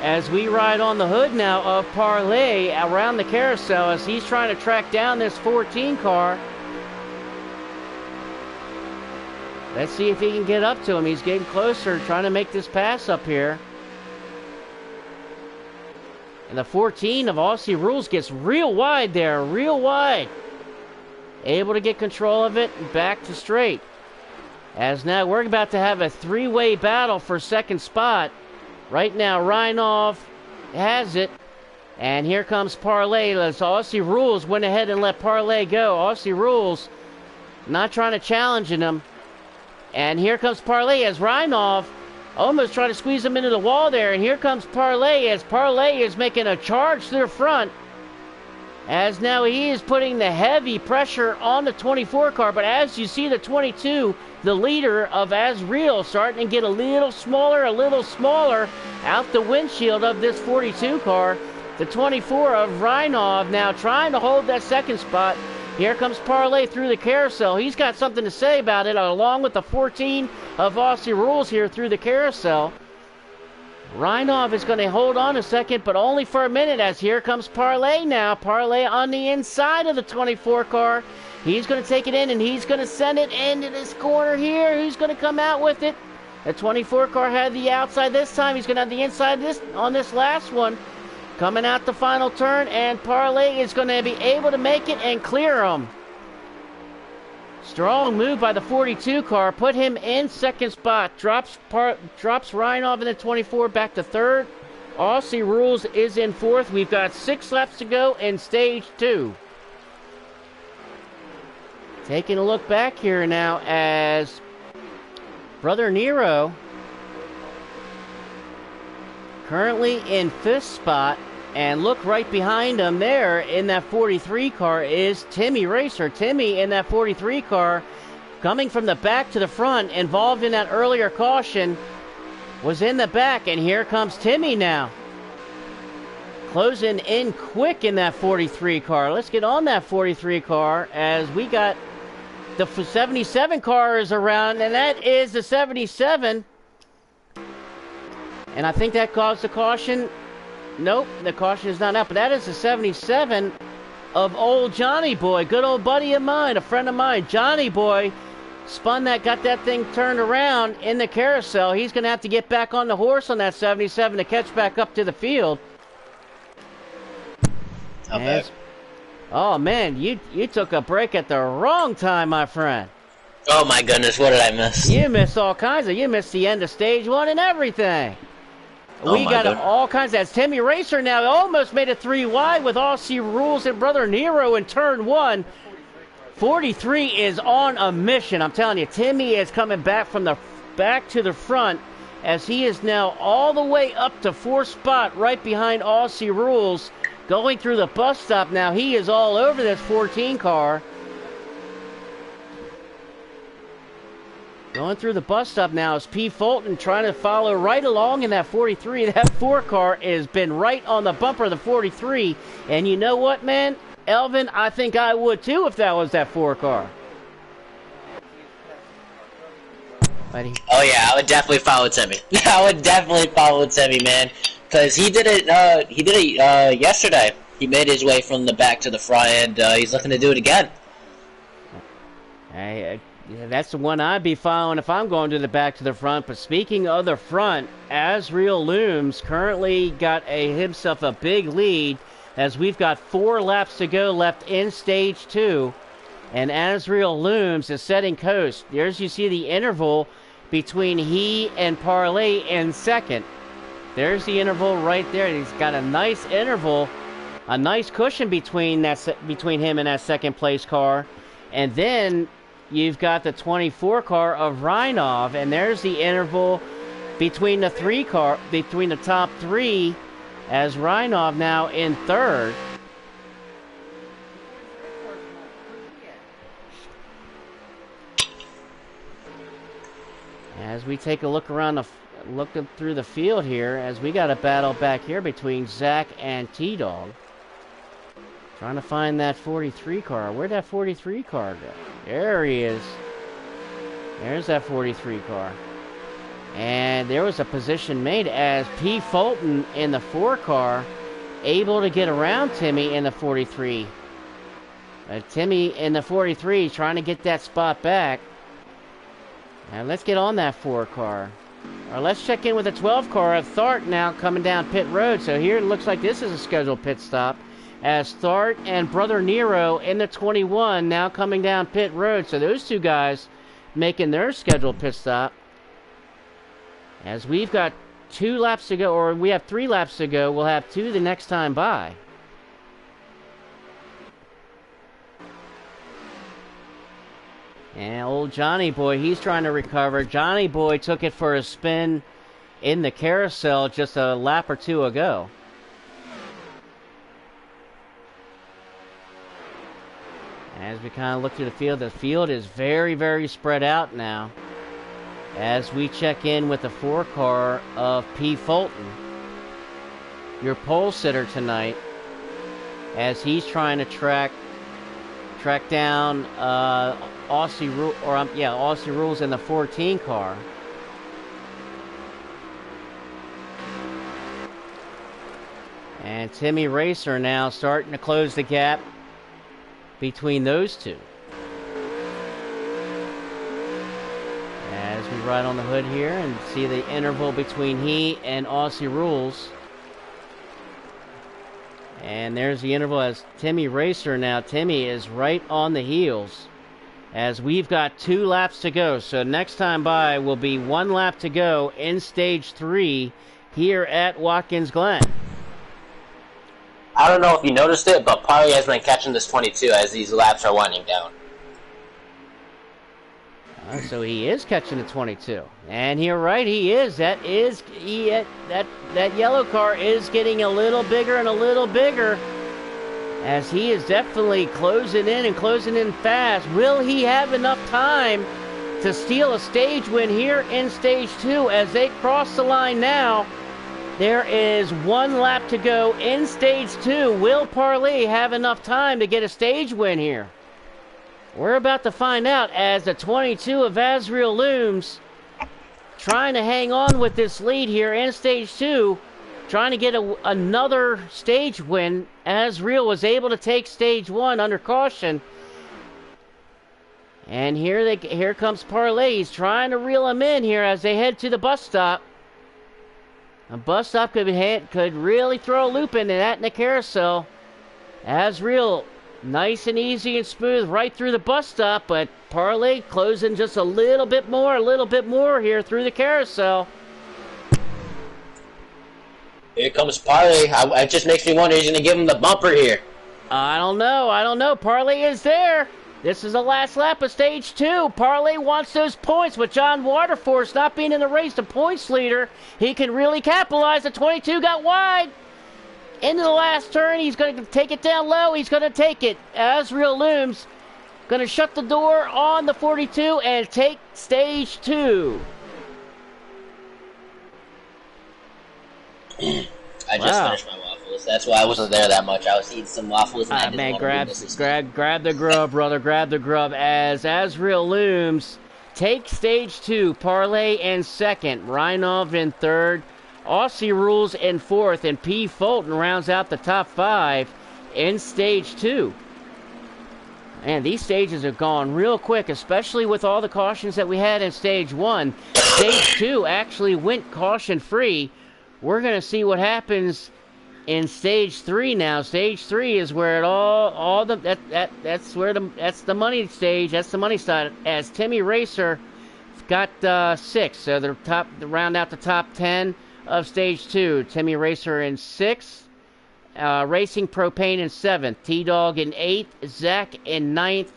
as we ride on the hood now of Parlay around the carousel as he's trying to track down this 14 car. Let's see if he can get up to him. He's getting closer, trying to make this pass up here. And the 14 of Aussie Rules gets real wide there, real wide. Able to get control of it and back to straight. As now we're about to have a three-way battle for second spot. Right now, Reinov has it. And here comes Parlay. As Aussie Rules went ahead and let Parlay go. Aussie Rules not trying to challenge him. And here comes Parlay as Reinov almost trying to squeeze him into the wall there. And here comes Parlay as Parlay is making a charge to the front. As now he is putting the heavy pressure on the 24 car. But as you see the 22, the leader of Asriel, starting to get a little smaller out the windshield of this 42 car. The 24 of Reinov now trying to hold that second spot. Here comes Parlay through the carousel. He's got something to say about it, along with the 14 of Aussie Rules here through the carousel. Reinov is going to hold on a second, but only for a minute, as here comes Parlay now. Parlay on the inside of the 24 car. He's going to take it in, and he's going to send it into this corner here. Who's going to come out with it? The 24 car had the outside this time. He's going to have the inside on this last one. Coming out the final turn, and Parlay is going to be able to make it and clear him. Strong move by the 42 car. Put him in second spot. Drops Reinov in the 24 back to third. Aussie Rules is in fourth. We've got 6 laps to go in stage 2. Taking a look back here now as Brother Nero currently in 5th spot, and look right behind him there in that 43 car is Timmy Racer. Timmy in that 43 car coming from the back to the front, involved in that earlier caution, was in the back, and here comes Timmy now. Closing in quick in that 43 car. Let's get on that 43 car as we got the 77 car is around, and that is the 77. And I think that caused the caution. Nope, the caution is not out. But that is the 77 of old Johnny Boy. Good old buddy of mine, a friend of mine. Johnny Boy spun that, got that thing turned around in the carousel. He's going to have to get back on the horse on that 77 to catch back up to the field. How bad? Oh, man, you took a break at the wrong time, my friend. Oh, my goodness, what did I miss? You missed all kinds of... You missed the end of stage 1 and everything. We got all kinds of... That's Timmy Racer now. Almost made it 3 wide with Aussie Rules and Brother Nero in turn 1. 43 is on a mission. I'm telling you, Timmy is coming back from the back to the front as he is now all the way up to 4th spot right behind Aussie Rules. Going through the bus stop now. He is all over this 14 car. Going through the bus stop now is P. Fulton trying to follow right along in that 43. That 4 car has been right on the bumper of the 43. And you know what, man? Elvin, I think I would too if that was that 4 car. Buddy. Oh yeah, I would definitely follow Timmy. I would definitely follow Timmy, man. Because he did it yesterday. He made his way from the back to the front, and he's looking to do it again. Hey, yeah, that's the one I'd be following if I'm going to the back to the front. But speaking of the front, Asriel Looms currently got himself a big lead as we've got 4 laps to go left in stage 2. And Asriel Looms is setting coast. There's you see the interval between he and Parlay in second. There's the interval right there. He's got a nice interval, a nice cushion between him and that second place car. And then you've got the 24 car of Reinov, and there's the interval between the top 3, as Reinov now in third. As we take a look around through the field here, as we got a battle back here between Zach and T-Dog. Trying to find that 43 car. Where'd that 43 car go? There he is. There's that 43 car. And there was a position made as P. Fulton in the 4 car able to get around Timmy in the 43. Timmy in the 43 trying to get that spot back. And let's get on that 4 car. Or let's check in with the 12 car of Thart now coming down pit road. So here it looks like this is a scheduled pit stop, as Thart and Brother Nero in the 21 now coming down pit road. So those two guys making their scheduled pit stop. As we've got 2 laps to go, or we have 3 laps to go, we'll have 2 the next time by. And old Johnny Boy, he's trying to recover. Johnny Boy took it for a spin in the carousel just a lap or 2 ago. As we kind of look through the field is very, very spread out now. As we check in with the 4 car of P. Fulton, your pole sitter tonight, as he's trying to track down Aussie Rules in the 14 car. And Timmy Racer now starting to close the gap between those two. As we ride on the hood here and see the interval between he and Aussie Rules. And there's the interval as Timmy Racer now. Timmy is right on the heels as we've got 2 laps to go. So next time by will be 1 lap to go in stage 3 here at Watkins Glen. I don't know if you noticed it, but Parley has been catching this 22 as these laps are winding down. So he is catching the 22, and you're right, he is. That yellow car is getting a little bigger and a little bigger, as he is definitely closing in fast. Will he have enough time to steal a stage win here in stage 2 as they cross the line now? There is 1 lap to go in stage 2. Will Parley have enough time to get a stage win here? We're about to find out as the 22 of Azriel Looms trying to hang on with this lead here in stage 2, trying to get another stage win. Azriel was able to take stage 1 under caution. And here comes Parley. He's trying to reel him in here as they head to the bus stop. A bus stop could really throw a loop into that in the carousel. Azriel, nice and easy and smooth right through the bus stop, but Parley closing just a little bit more here through the carousel. Here comes Parley. It just makes me wonder, he's going to give him the bumper here. I don't know. Parley is there. This is the last lap of stage 2. Parley wants those points. With John Waterforce not being in the race, the points leader, he can really capitalize. The 22 got wide. Into the last turn, he's going to take it down low. He's going to take it. Azriel Looms going to shut the door on the 42 and take stage 2. I just finished my waffles. That's why I wasn't there that much. I was eating some waffles. And man, grab the grub, brother. Grab the grub as Azriel Looms takes stage 2. Parley in second. Reinov in third. Aussie Rules in 4th, and P. Fulton rounds out the top 5 in stage 2. And these stages have gone real quick, especially with all the cautions that we had in stage 1. Stage 2 actually went caution-free. We're going to see what happens in stage 3 now. Stage 3 is where it that's the money stage. That's the money side. As Timmy Racer got 6, so the round out the top 10 of stage 2. Timmy Racer in 6th, Racing Propane in 7th, T-Dog in 8th, Zach in 9th,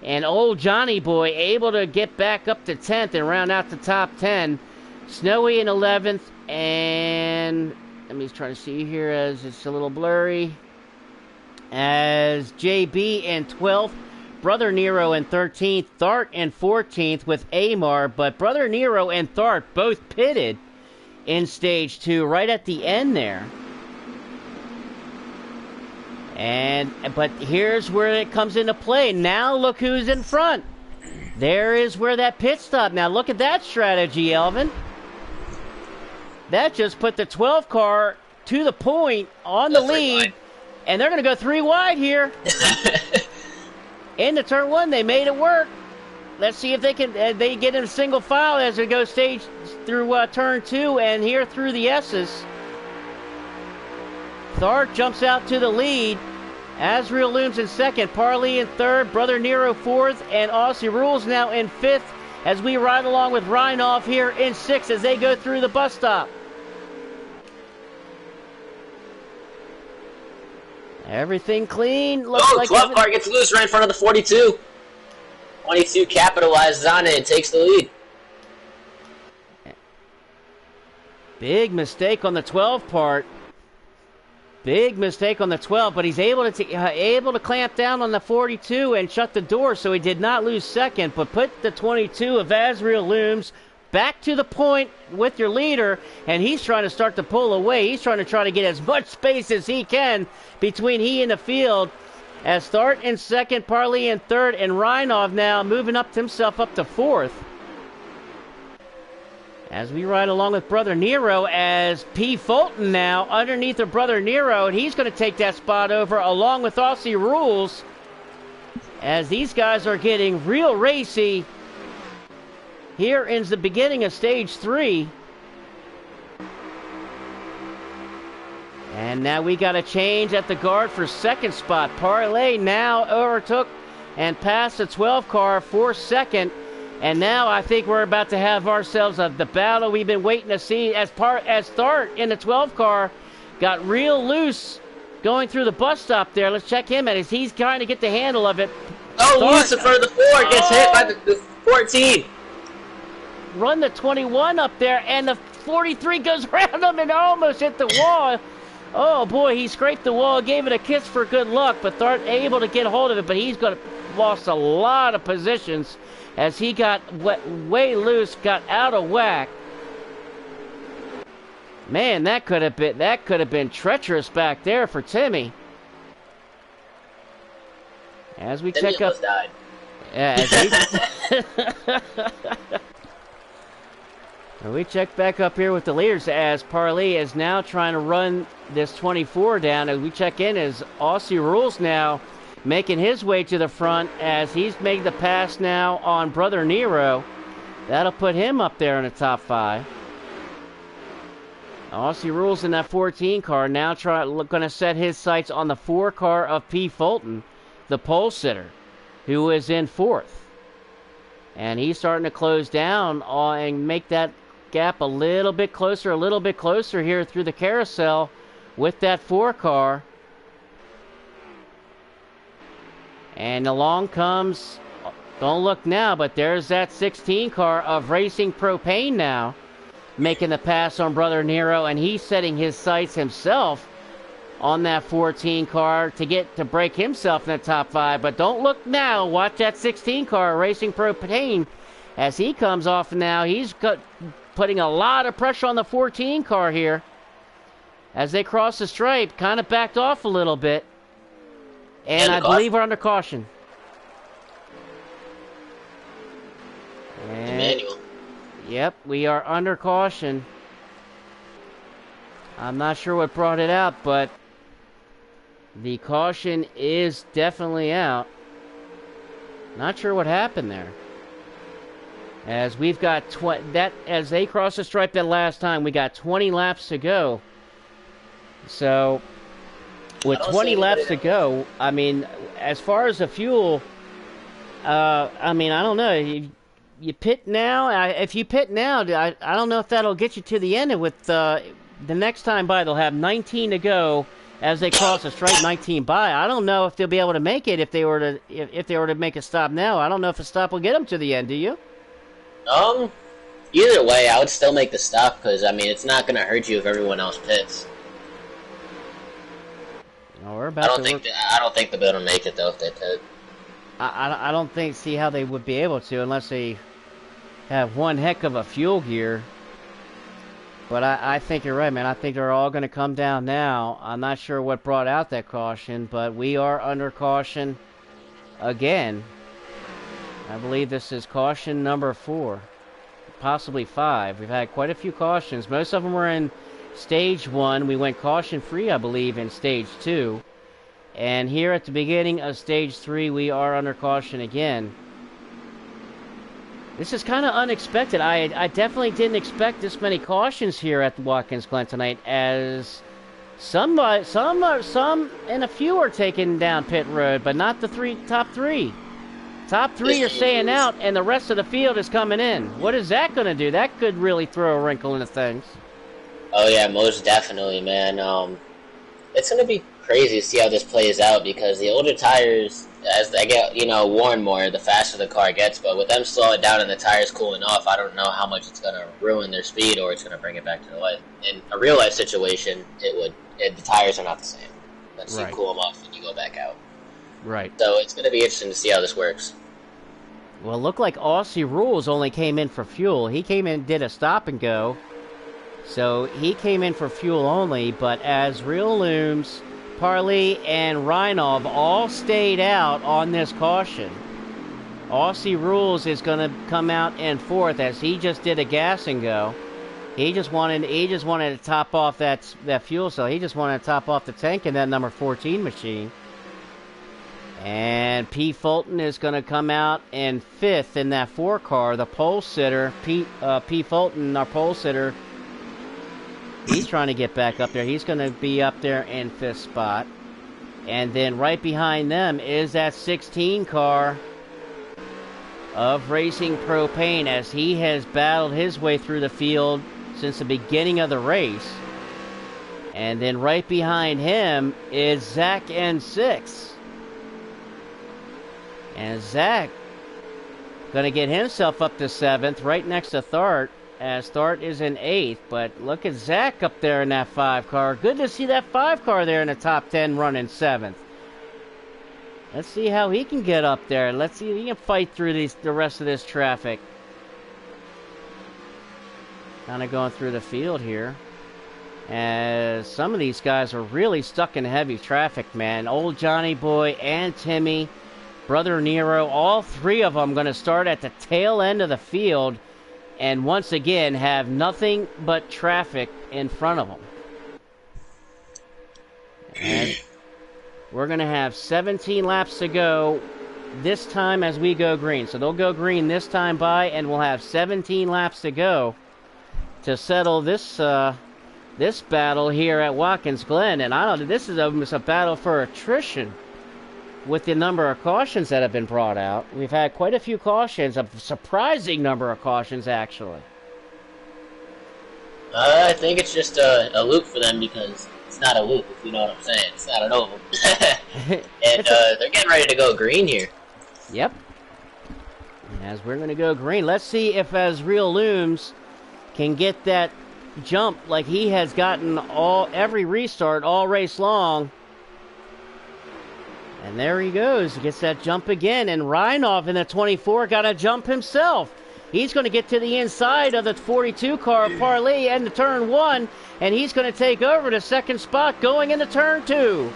and old Johnny Boy able to get back up to 10th and round out the top 10. Snowy in 11th, and let me try to see here as it's a little blurry. As JB in 12th, Brother Nero in 13th, Thart in 14th with Amar, but Brother Nero and Thart both pitted in stage 2 right at the end there. But here's where it comes into play. Now look who's in front. There is where that pit stop. Now look at that strategy, Elvin. that just put the 12 car to the point on the lead, and they're going to go 3 wide here. Into turn 1, they made it work. Let's see if they can. They get in a single file as they go stage through turn 2 and here through the S's. Thart jumps out to the lead. Asriel looms in second. Parley in third. Brother Nero fourth. And Aussie Rules now in fifth as we ride along with Rhinoff here in sixth as they go through the bus stop. Everything clean. Looks like 12 car gets loose right in front of the 42. 22 capitalizes on it and takes the lead. Big mistake on the 12 part. Big mistake on the 12, but he's able to clamp down on the 42 and shut the door, so he did not lose second, but put the 22 of Asriel Looms back to the point with your leader, and he's trying to start to pull away. He's trying to get as much space as he can between he and the field. As Thart in second, Parley in third, and Rhinoff now moving up himself up to fourth. As we ride along with Brother Nero, as P. Fulton now underneath of Brother Nero, and he's going to take that spot over along with Aussie Rules. As these guys are getting real racy here in the beginning of stage 3. And now we got a change at the guard for second spot. Parley now overtook and passed the 12 car for second. And now I think we're about to have ourselves the battle we've been waiting to see as Thart in the 12 car got real loose going through the bus stop there. Let's check him out as he's trying to get the handle of it. Oh, Lucifer, the 4 gets hit by the 14. Run the 21 up there, and the 43 goes around him and almost hit the wall. Oh boy, he scraped the wall, gave it a kiss for good luck, but Thart able to get hold of it, but he's lost a lot of positions as he got way loose, got out of whack. Man, that could have been treacherous back there for Timmy. As we Timmy check up, died. We check back up here with the leaders as Parley is now trying to run this 24 down. As we check in as Aussie Rules now making his way to the front as he's made the pass now on Brother Nero. That'll put him up there in the top 5. Aussie Rules in that 14 car now going to set his sights on the 4 car of P. Fulton, the pole sitter, who is in 4th. And he's starting to close down and make that gap a little bit closer here through the carousel with that 4 car. And along comes, don't look now, but there's that 16 car of Racing Propane now making the pass on Brother Nero, and he's setting his sights himself on that 14 car to break himself in the top 5. But don't look now, watch that 16 car Racing Propane as he comes off now. He's putting a lot of pressure on the 14 car here as they cross the stripe, kind of backed off a little bit. And I believe we're under caution. Emmanuel. Yep, we are under caution. I'm not sure what brought it out, but the caution is definitely out. Not sure what happened there. As we've got as they crossed the stripe that last time, we got 20 laps to go. So with 20 laps to go, I mean, as far as the fuel, I mean, I don't know. You pit now. If you pit now, I don't know if that'll get you to the end. And with the next time by, they'll have 19 to go as they cross the stripe. 19 by. I don't know if they'll be able to make it if they were to make a stop now. I don't know if a stop will get them to the end. Do you? Either way, I would still make the stop because I mean it's not going to hurt you if everyone else pits. No, we're I about don't think they'll be able to make it though if they pit. I don't see how they would be able to unless they have one heck of a fuel gear. But I think you're right, man. I think they're all going to come down now. I'm not sure what brought out that caution, but we are under caution again. I believe this is caution number 4. possibly 5. We've had quite a few cautions. Most of them were in Stage 1. We went caution-free, I believe, in Stage 2. And here at the beginning of Stage 3, we are under caution again. This is kind of unexpected. I definitely didn't expect this many cautions here at the Watkins Glen tonight, as some and a few are taking down pit road, but not the top three. Top 3 are staying out, and the rest of the field is coming in. What is that going to do? That could really throw a wrinkle into things. Oh yeah, most definitely, man. It's gonna be crazy to see how this plays out, because the older tires, as they get, worn more, the faster the car gets. But with them slowing down and the tires cooling off, I don't know how much it's gonna ruin their speed or it's gonna bring it back to life. In a real life situation, the tires are not the same. Once you cool them off and you go back out. Right. So it's gonna be interesting to see how this works. Well, it looked like Aussie Rules only came in for fuel. He came in, did a stop and go. So he came in for fuel only, but as Real Looms, Parley, and Reinov all stayed out on this caution. Aussie Rules is going to come out in 4th, as he just did a gas and go. He just wanted to top off that fuel cell. He just wanted to top off the tank in that number 14 machine. And P. Fulton is going to come out in 5th in that 4 car. The pole sitter, P. Fulton, our pole sitter, he's trying to get back up there. He's going to be up there in 5th spot. And then right behind them is that 16 car of Racing Propane, as he has battled his way through the field since the beginning of the race. And then right behind him is Zach N6. And Zach going to get himself up to 7th, right next to Thart, as Thart is in 8th. But look at Zach up there in that 5 car. Good to see that 5 car there in the top 10 running 7th. Let's see how he can get up there. Let's see if he can fight through the rest of this traffic. Kind of going through the field here, as some of these guys are really stuck in heavy traffic, man. Old Johnny Boy and Timmy, Brother Nero, all 3 of them going to start at the tail end of the field and once again have nothing but traffic in front of them. And we're going to have 17 laps to go this time as we go green. So they'll go green this time by, and we'll have 17 laps to go to settle this this battle here at Watkins Glen. And I don't know, this is almost a battle for attrition with the number of cautions that have been brought out. We've had quite a few cautions, a surprising number of cautions, actually. I think it's just a loop for them, because it's not a loop, if you know what I'm saying. It's not an oval. And they're getting ready to go green here. Yep. As we're going to go green, let's see if as Real Looms can get that jump like he has gotten every restart all race long. And there he goes. He gets that jump again. And Reinov in the 24 got a jump himself. He's going to get to the inside of the 42 car Parley and the turn 1. And he's going to take over the 2nd spot going into turn 2.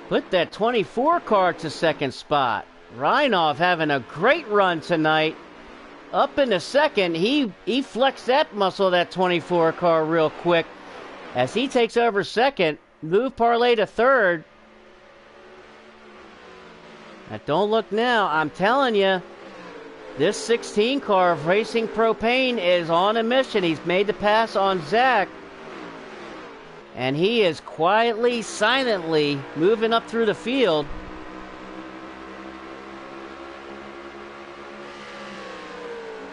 Put that 24 car to 2nd spot. Reinov having a great run tonight. Up in the 2nd. He flexed that muscle, that 24 car, real quick, as he takes over 2nd, move Parley to 3rd. Now don't look now, I'm telling you, this 16 car of Racing Propane is on a mission. He's made the pass on Zach, and he is quietly, silently moving up through the field.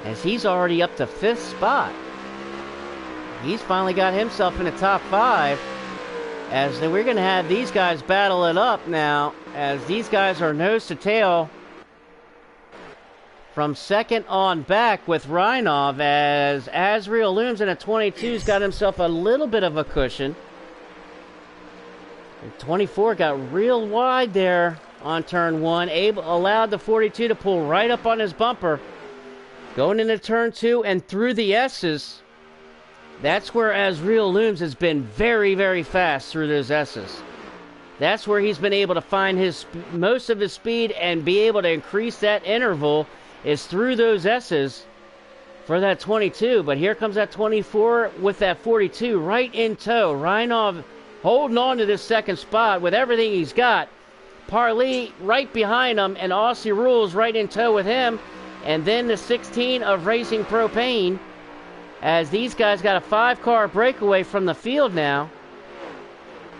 As he's already up to 5th spot. He's finally got himself in the top 5, as we're going to have these guys battle it up now, as these guys are nose to tail from 2nd on back with Reinov, as Real Looms in a 22's got himself a little bit of a cushion. And 24 got real wide there on turn 1, allowed the 42 to pull right up on his bumper. Going into turn 2 and through the S's. That's where as Real Looms has been very, very fast through those S's. That's where he's been able to find most of his speed and be able to increase that interval is through those S's for that 22. But here comes that 24 with that 42 right in tow. Reinov holding on to this second spot with everything he's got. Parley right behind him, and Aussie Rules right in tow with him. And then the 16 of Racing Propane, as these guys got a 5-car breakaway from the field now.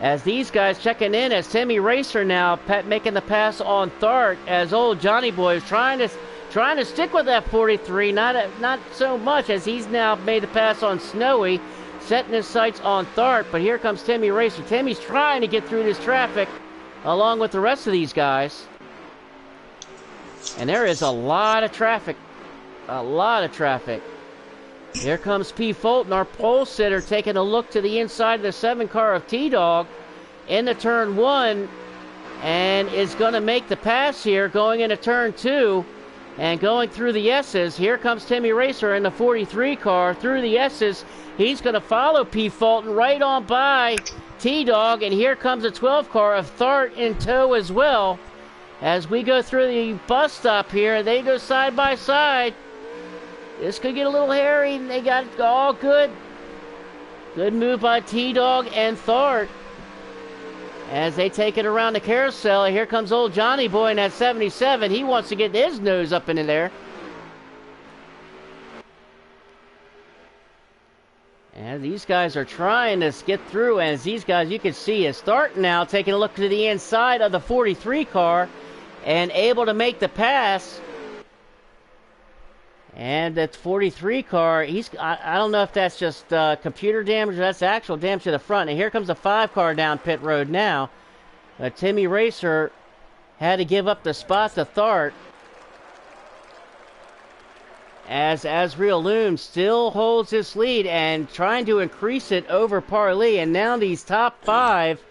As these guys checking in, as Timmy Racer now making the pass on Thart, as old Johnny Boy is trying to stick with that 43, not so much, as he's now made the pass on Snowy, setting his sights on Thart. But here comes Timmy Racer. Timmy's trying to get through this traffic along with the rest of these guys. And there is a lot of traffic. A lot of traffic. Here comes P. Fulton, our pole sitter, taking a look to the inside of the 7-car of T-Dog into turn 1, and is going to make the pass here going into turn 2 and going through the S's. Here comes Timmy Racer in the 43 car through the S's. He's going to follow P. Fulton right on by T-Dog, and here comes a 12 car of Thart in tow as well. As we go through the bus stop here, they go side by side. This could get a little hairy. They got it all good. Good move by T-Dog and Thart. As they take it around the carousel, here comes old Johnny Boy in that 77. He wants to get his nose up into there. And these guys are trying to get through. As these guys, you can see, is Thart now taking a look to the inside of the 43 car and able to make the pass. And that 43 car, I don't know if that's just computer damage or that's actual damage to the front. And here comes the 5 car down pit road now. Timmy Racer had to give up the spot to Thart. As Azriel Loom still holds his lead and trying to increase it over Parley. And now these top 5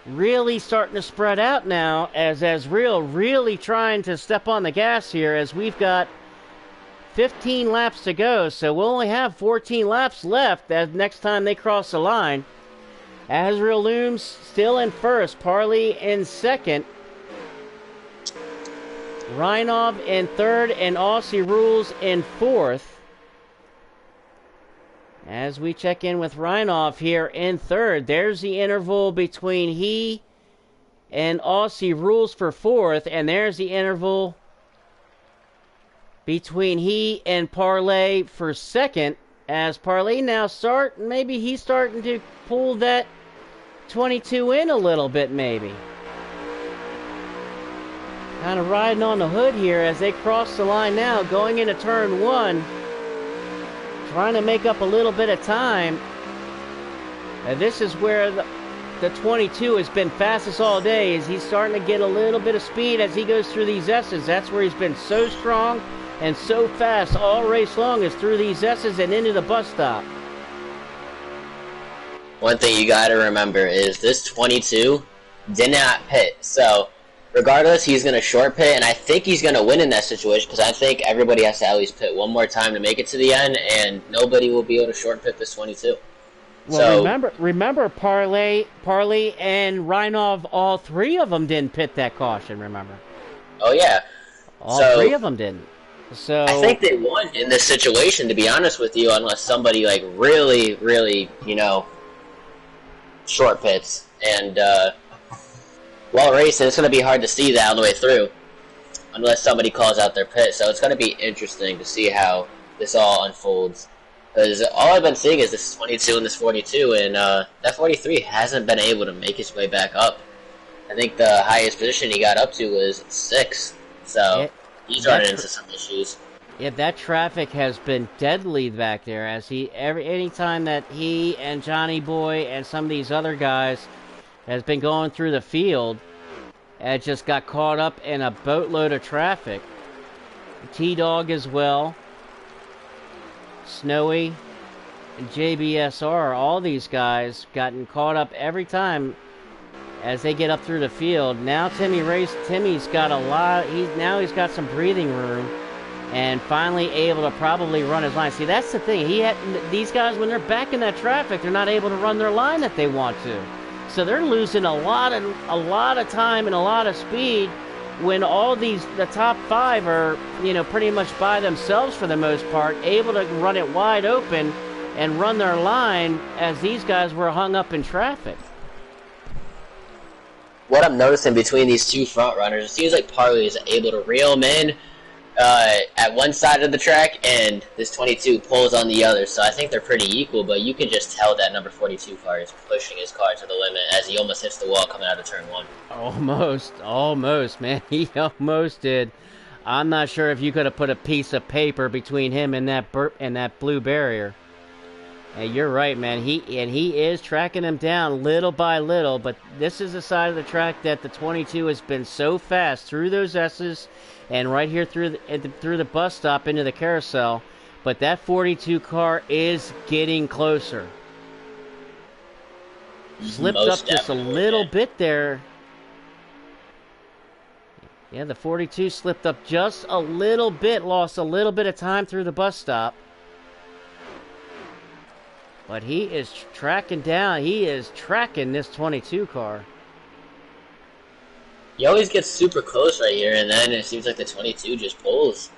really starting to spread out now, as Azriel really trying to step on the gas here, as we've got 15 laps to go, so we'll only have 14 laps left as next time they cross the line. Azriel Looms still in first, Parley in second, Reinov in third, and Aussie Rules in fourth. As we check in with Reinov here in third, there's the interval between he and Aussie Rules for fourth, and there's the interval between he and Parley for second, as Parley now maybe he's starting to pull that 22 in a little bit, maybe. Kind of riding on the hood here as they cross the line now, going into turn 1. Trying to make up a little bit of time. And this is where the 22 has been fastest all day, as he's starting to get a little bit of speed as he goes through these S's. That's where he's been so strong and so fast all race long, is through these S's and into the bus stop. One thing you gotta remember is this 22 did not pit, so regardless, he's gonna short pit, and I think he's gonna win in that situation, because I think everybody has to at least pit one more time to make it to the end, and nobody will be able to short pit this 22. Well, so, remember, Parley and Reinov, all 3 of them didn't pit that caution, remember? Oh, yeah. All 3 of them didn't. So I think they won in this situation, to be honest with you, unless somebody, like, really, really, short pits. And, while racing, it's going to be hard to see that all the way through, unless somebody calls out their pit. So it's going to be interesting to see how this all unfolds. Because all I've been seeing is this 22 and this 42, and that 43 hasn't been able to make his way back up. I think the highest position he got up to was 6th, so he's running into some issues. Yeah, that traffic has been deadly back there, as anytime that he and Johnny Boy and some of these other guys has been going through the field, and just got caught up in a boatload of traffic. T-Dog as well, Snowy, and JBSR, all these guys gotten caught up every time as they get up through the field. Now Timmy's got a lot, he's got some breathing room, and finally able to probably run his line. See, that's the thing, these guys, when they're back in that traffic, they're not able to run their line that they want to. So they're losing a lot of time and a lot of speed when all the top 5 are, pretty much by themselves for the most part, able to run it wide open and run their line as these guys were hung up in traffic. What I'm noticing between these two front runners, it seems like Parley is able to reel them in at one side of the track, and this 22 pulls on the other. So I think they're pretty equal, but you can just tell that number 42 car is pushing his car to the limit as he almost hits the wall coming out of turn 1. Almost, man. He almost did. I'm not sure if you could have put a piece of paper between him and that blue barrier. And you're right, man. He is tracking him down little by little, but this is the side of the track that the 22 has been so fast through those S's and right here through the bus stop into the carousel. But that 42 car is getting closer. Slipped up just a little bit there. Yeah, the 42 slipped up just a little bit, lost a little bit of time through the bus stop. But he is tracking down. He is tracking this 22 car. He always gets super close right here, and then it seems like the 22 just pulls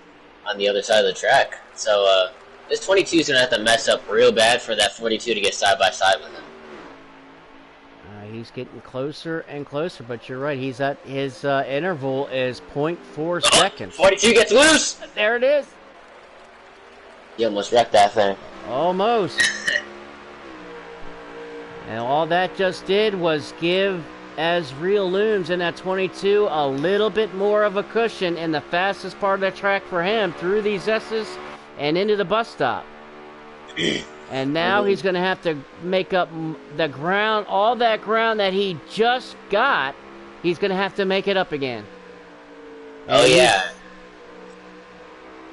on the other side of the track. So this 22 is going to have to mess up real bad for that 42 to get side by side with him. He's getting closer and closer, but you're right. He's at his interval is 0.4 seconds. 42 gets loose! There it is. He almost wrecked that thing. Almost. And all that just did was give Azriel Looms in that 22 a little bit more of a cushion in the fastest part of the track for him through these S's and into the bus stop. And now he's going to have to make up the ground, all that ground that he just got, he's going to have to make it up again. Oh, yeah.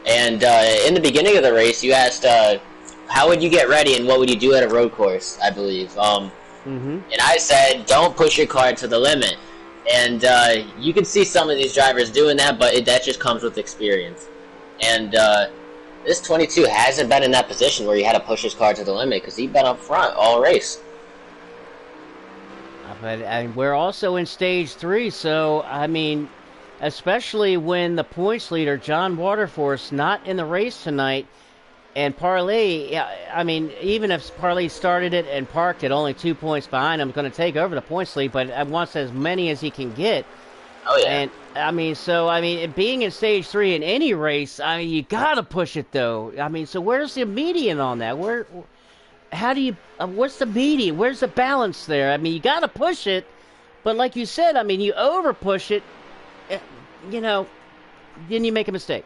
And in the beginning of the race, you asked, how would you get ready and what would you do at a road course, I believe. And I said, don't push your car to the limit. And you can see some of these drivers doing that, but that just comes with experience. And this 22 hasn't been in that position where he had to push his car to the limit because he's been up front all race. But we're also in stage 3, so, I mean, especially when the points leader, John Waterforce, not in the race tonight, and Parley, I mean, even if Parley started it and parked it only 2 points behind him, going to take over the points lead, but wants as many as he can get. Oh, yeah. And, being in stage 3 in any race, I mean, you got to push it, though. I mean, so where's the median on that? What's the median? Where's the balance there? I mean, you got to push it, but like you said, I mean, you over push it, then you make a mistake.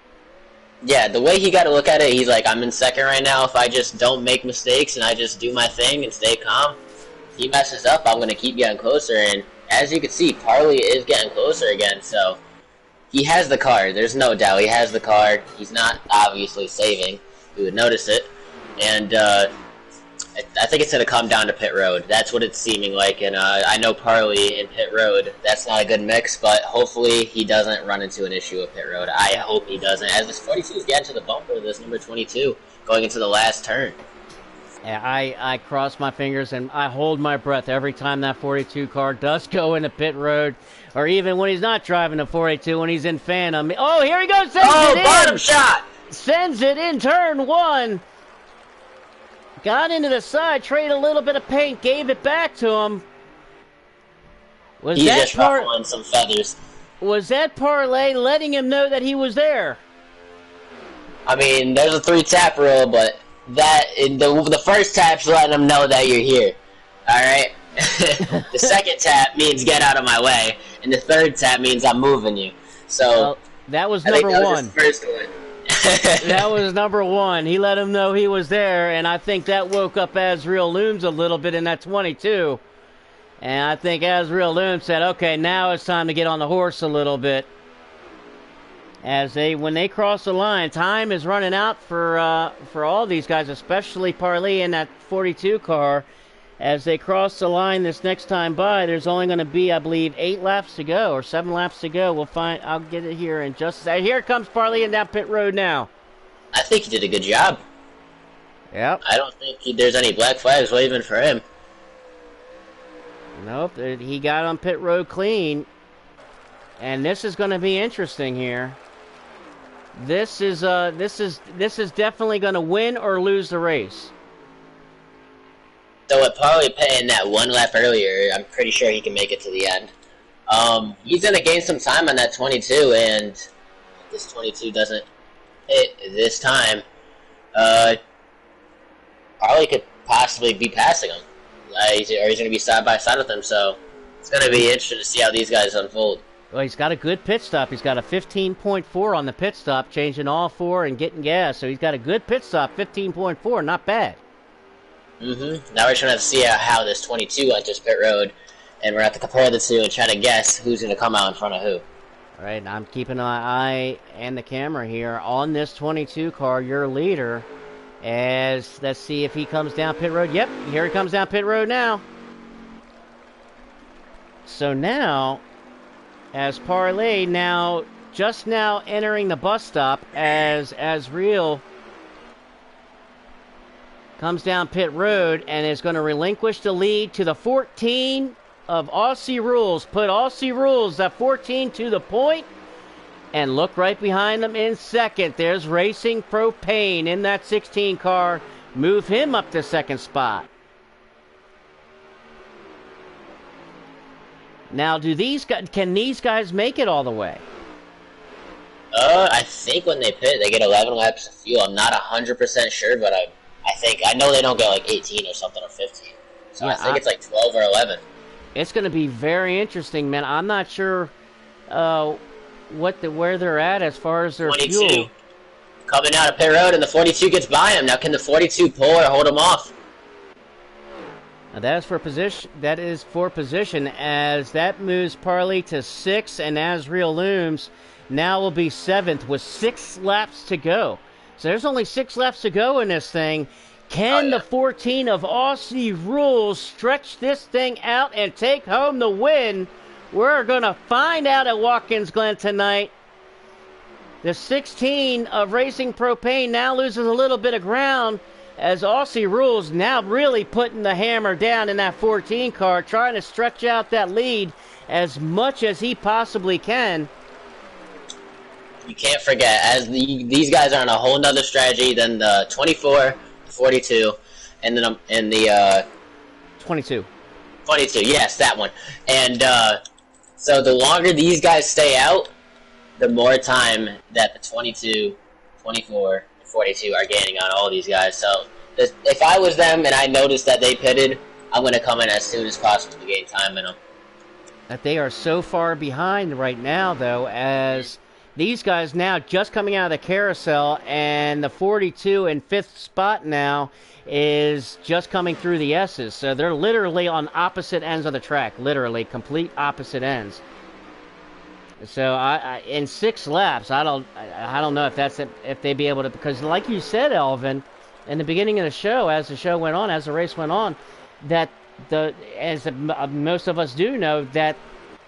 Yeah, the way he got to look at it, he's like, I'm in second right now. If I just don't make mistakes and I just do my thing and stay calm, if he messes up, I'm going to keep getting closer. And as you can see, Parley is getting closer again. So he has the car. There's no doubt. He has the car. He's not obviously saving. You would notice it. And I think it's going to come down to pit road. That's what it's seeming like. And I know Parley in pit road, that's not a good mix, but hopefully he doesn't run into an issue with pit road. I hope he doesn't. As this 42 is getting to the bumper, this number 22 going into the last turn. Yeah, I cross my fingers and I hold my breath every time that 42 car does go into pit road, or even when he's not driving the 42, when he's in Phantom. Oh, here he goes! Bottom shot! Sends it in turn 1. Got into the side, traded a little bit of paint, gave it back to him. He's just ruffling some feathers. Was that Parley letting him know that he was there? I mean, there's a 3-tap rule, but the first tap's letting him know that you're here. Alright? The second tap means get out of my way, and the third tap means I'm moving you. So, that was number 1. Was his first one. That was number 1. He let him know he was there, and I think that woke up Azriel Looms a little bit in that 22. And I think Azriel Looms said, okay, now it's time to get on the horse a little bit. When they cross the line, time is running out for all these guys, especially Parley in that 42 car. As they cross the line this next time by, there's only going to be, I believe, 8 laps to go, or 7 laps to go. We'll find. I'll get it here in just a second. Here comes Parley in down pit road now. I think he did a good job. Yep. I don't think there's any black flags waving for him. Nope, he got on pit road clean. And this is going to be interesting here. This is definitely going to win or lose the race. So with Parley pitting that one lap earlier, I'm pretty sure he can make it to the end. He's going to gain some time on that 22, and if this 22 doesn't hit this time, Parley could possibly be passing him. Or he's going to be side by side with him, so it's going to be interesting to see how these guys unfold. Well, he's got a good pit stop. He's got a 15.4 on the pit stop, changing all four and getting gas. So he's got a good pit stop, 15.4, not bad. Now we're just going to have to see how this 22 enters pit road, and we're going to have to compare the two and try to guess who's going to come out in front of who. All right, I'm keeping my eye and the camera here on this 22 car, your leader, as let's see if he comes down pit road. Yep, here he comes down pit road now. So now, as Parley just now entering the bus stop as Real comes down pit road and is going to relinquish the lead to the 14 of Aussie Rules. Put Aussie Rules at 14 to the point. And look right behind them in second. There's Racing Propane in that 16 car. Move him up to second spot. Now, can these guys make it all the way? I think when they pit, they get 11 laps of fuel. I'm not 100% sure, but I know they don't get like 18 or something or 15. So yeah, I think it's like 12 or 11. It's going to be very interesting, man. I'm not sure where they're at as far as their 22. fuel. Coming out of pit road, and the 42 gets by him. Now, can the 42 pull or hold him off? Now that is for position, as that moves Parley to 6, and as Real Looms now will be 7th with 6 laps to go. So there's only 6 laps to go in this thing. Can the 14 of Aussie Rules stretch this thing out and take home the win? We're going to find out at Watkins, Glen, tonight. The 16 of Racing Propane now loses a little bit of ground, as Aussie Rules now really putting the hammer down in that 14 car, trying to stretch out that lead as much as he possibly can. You can't forget, as these guys are on a whole nother strategy than the 24, 42, and then the 22. 22, yes, that one. And so the longer these guys stay out, the more time that the 22, 24, and 42 are gaining on all these guys. So if I was them and I noticed that they pitted, I'm going to come in as soon as possible to gain time in them. That they are so far behind right now, though, as these guys now just coming out of the carousel, and the 42 in 5th spot now is just coming through the S's. So they're literally on opposite ends of the track, literally complete opposite ends. So in 6 laps, I don't know if they'd be able to, because like you said, Elvin, in the beginning of the show, as the race went on, that most of us do know, that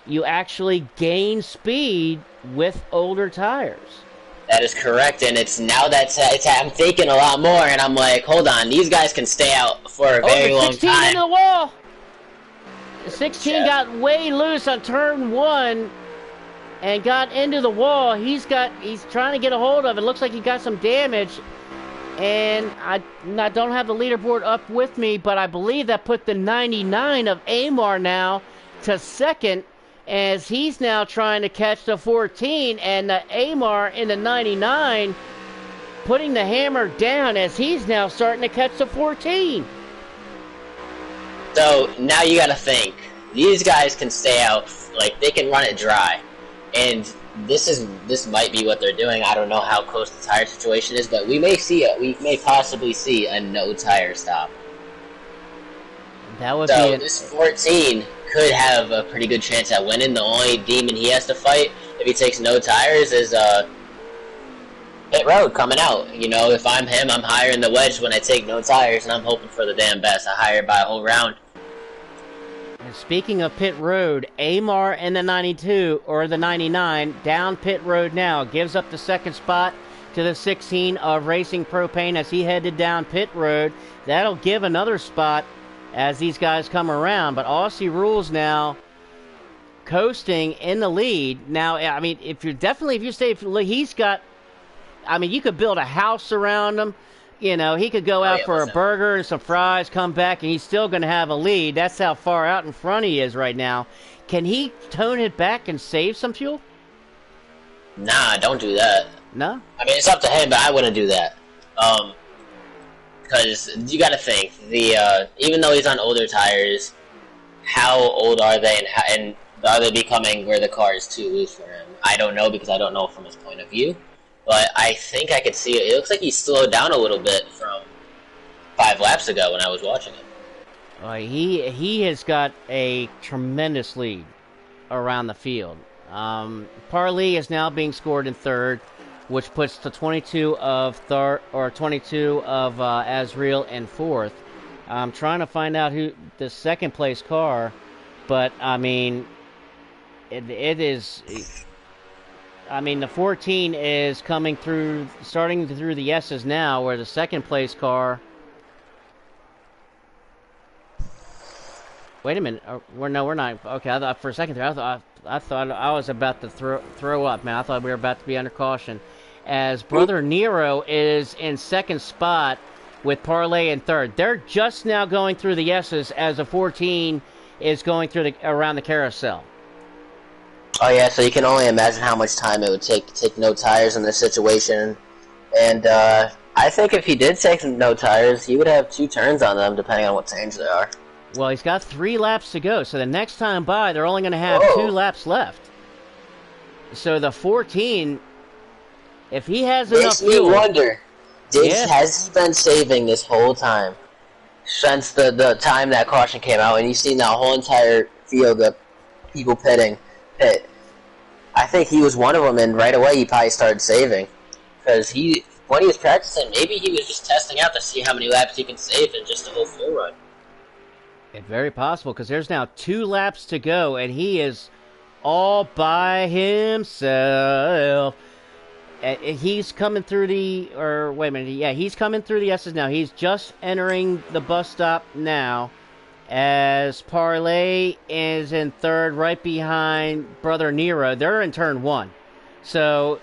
you actually gain speed with older tires. That is correct, and it's now that I'm thinking a lot more, and I'm like, hold on, these guys can stay out for a very long 16 time. into the wall. 16 got way loose on turn 1 and got into the wall. He's trying to get a hold of it. Looks like he got some damage, and I don't have the leaderboard up with me, but I believe that put the 99 of Amar now to second, as he's now trying to catch the 14, and the Amar in the 99 putting the hammer down as he's now starting to catch the 14. So now you got to think, these guys can stay out, like they can run it dry, and this might be what they're doing. I don't know how close the tire situation is, but we may possibly see a no tire stop. That would so be this 14 could have a pretty good chance at winning. The only demon he has to fight if he takes no tires is pit road coming out. You know, if I'm him, I'm higher in the wedge when I take no tires, and I'm hoping for the damn best. I higher by a whole round. And speaking of pit road, Amar in the 92 or the 99 down pit road now, gives up the second spot to the 16 of Racing Propane as he headed down pit road. That'll give another spot as these guys come around. But Aussie Rules now coasting in the lead. Now, I mean, if you stay, he's got, I mean, you could build a house around him. You know, he could go Oh out yeah, for a listen. burger and some fries, come back, and he's still going to have a lead. That's how far out in front he is right now. Can he tone it back and save some fuel? Nah, don't do that. No? I mean, it's up to him, but I wouldn't do that. Because you got to think even though he's on older tires, how old are they, and are they becoming where the car is too loose for him? I don't know because I don't know from his point of view. But I think I could see it. It looks like he slowed down a little bit from 5 laps ago when I was watching it. He has got a tremendous lead around the field. Parley is now being scored in third, which puts the 22 of Azriel in fourth. I'm trying to find out who the second place car, but I mean, it is. I mean, the 14 is coming through, starting through the S's now, where the second place car. Wait a minute. We're not. Okay, I thought for a second there, I thought I was about to throw up, man. I thought we were about to be under caution, as Brother Nero is in second spot with Parlay in third. They're just now going through the S's as the 14 is going through around the carousel. Oh yeah, so you can only imagine how much time it would take to take no tires in this situation. And I think if he did take no tires, he would have 2 turns on them, depending on what change they are. Well, he's got 3 laps to go, so the next time by, they're only going to have 2 laps left. So the 14, if he has enough fuel... Makes me wonder, has he been saving this whole time? Since the time that caution came out, and you've seen that whole entire field of people pit. I think he was one of them, and right away he probably started saving. Because when he was practicing, maybe he was just testing out to see how many laps he can save in just a whole full run. It's very possible, because there's now 2 laps to go, and he is all by himself. He's coming through he's coming through the S's now. He's just entering the bus stop now, as Parlay is in third, right behind Brother Nero. They're in turn 1. So,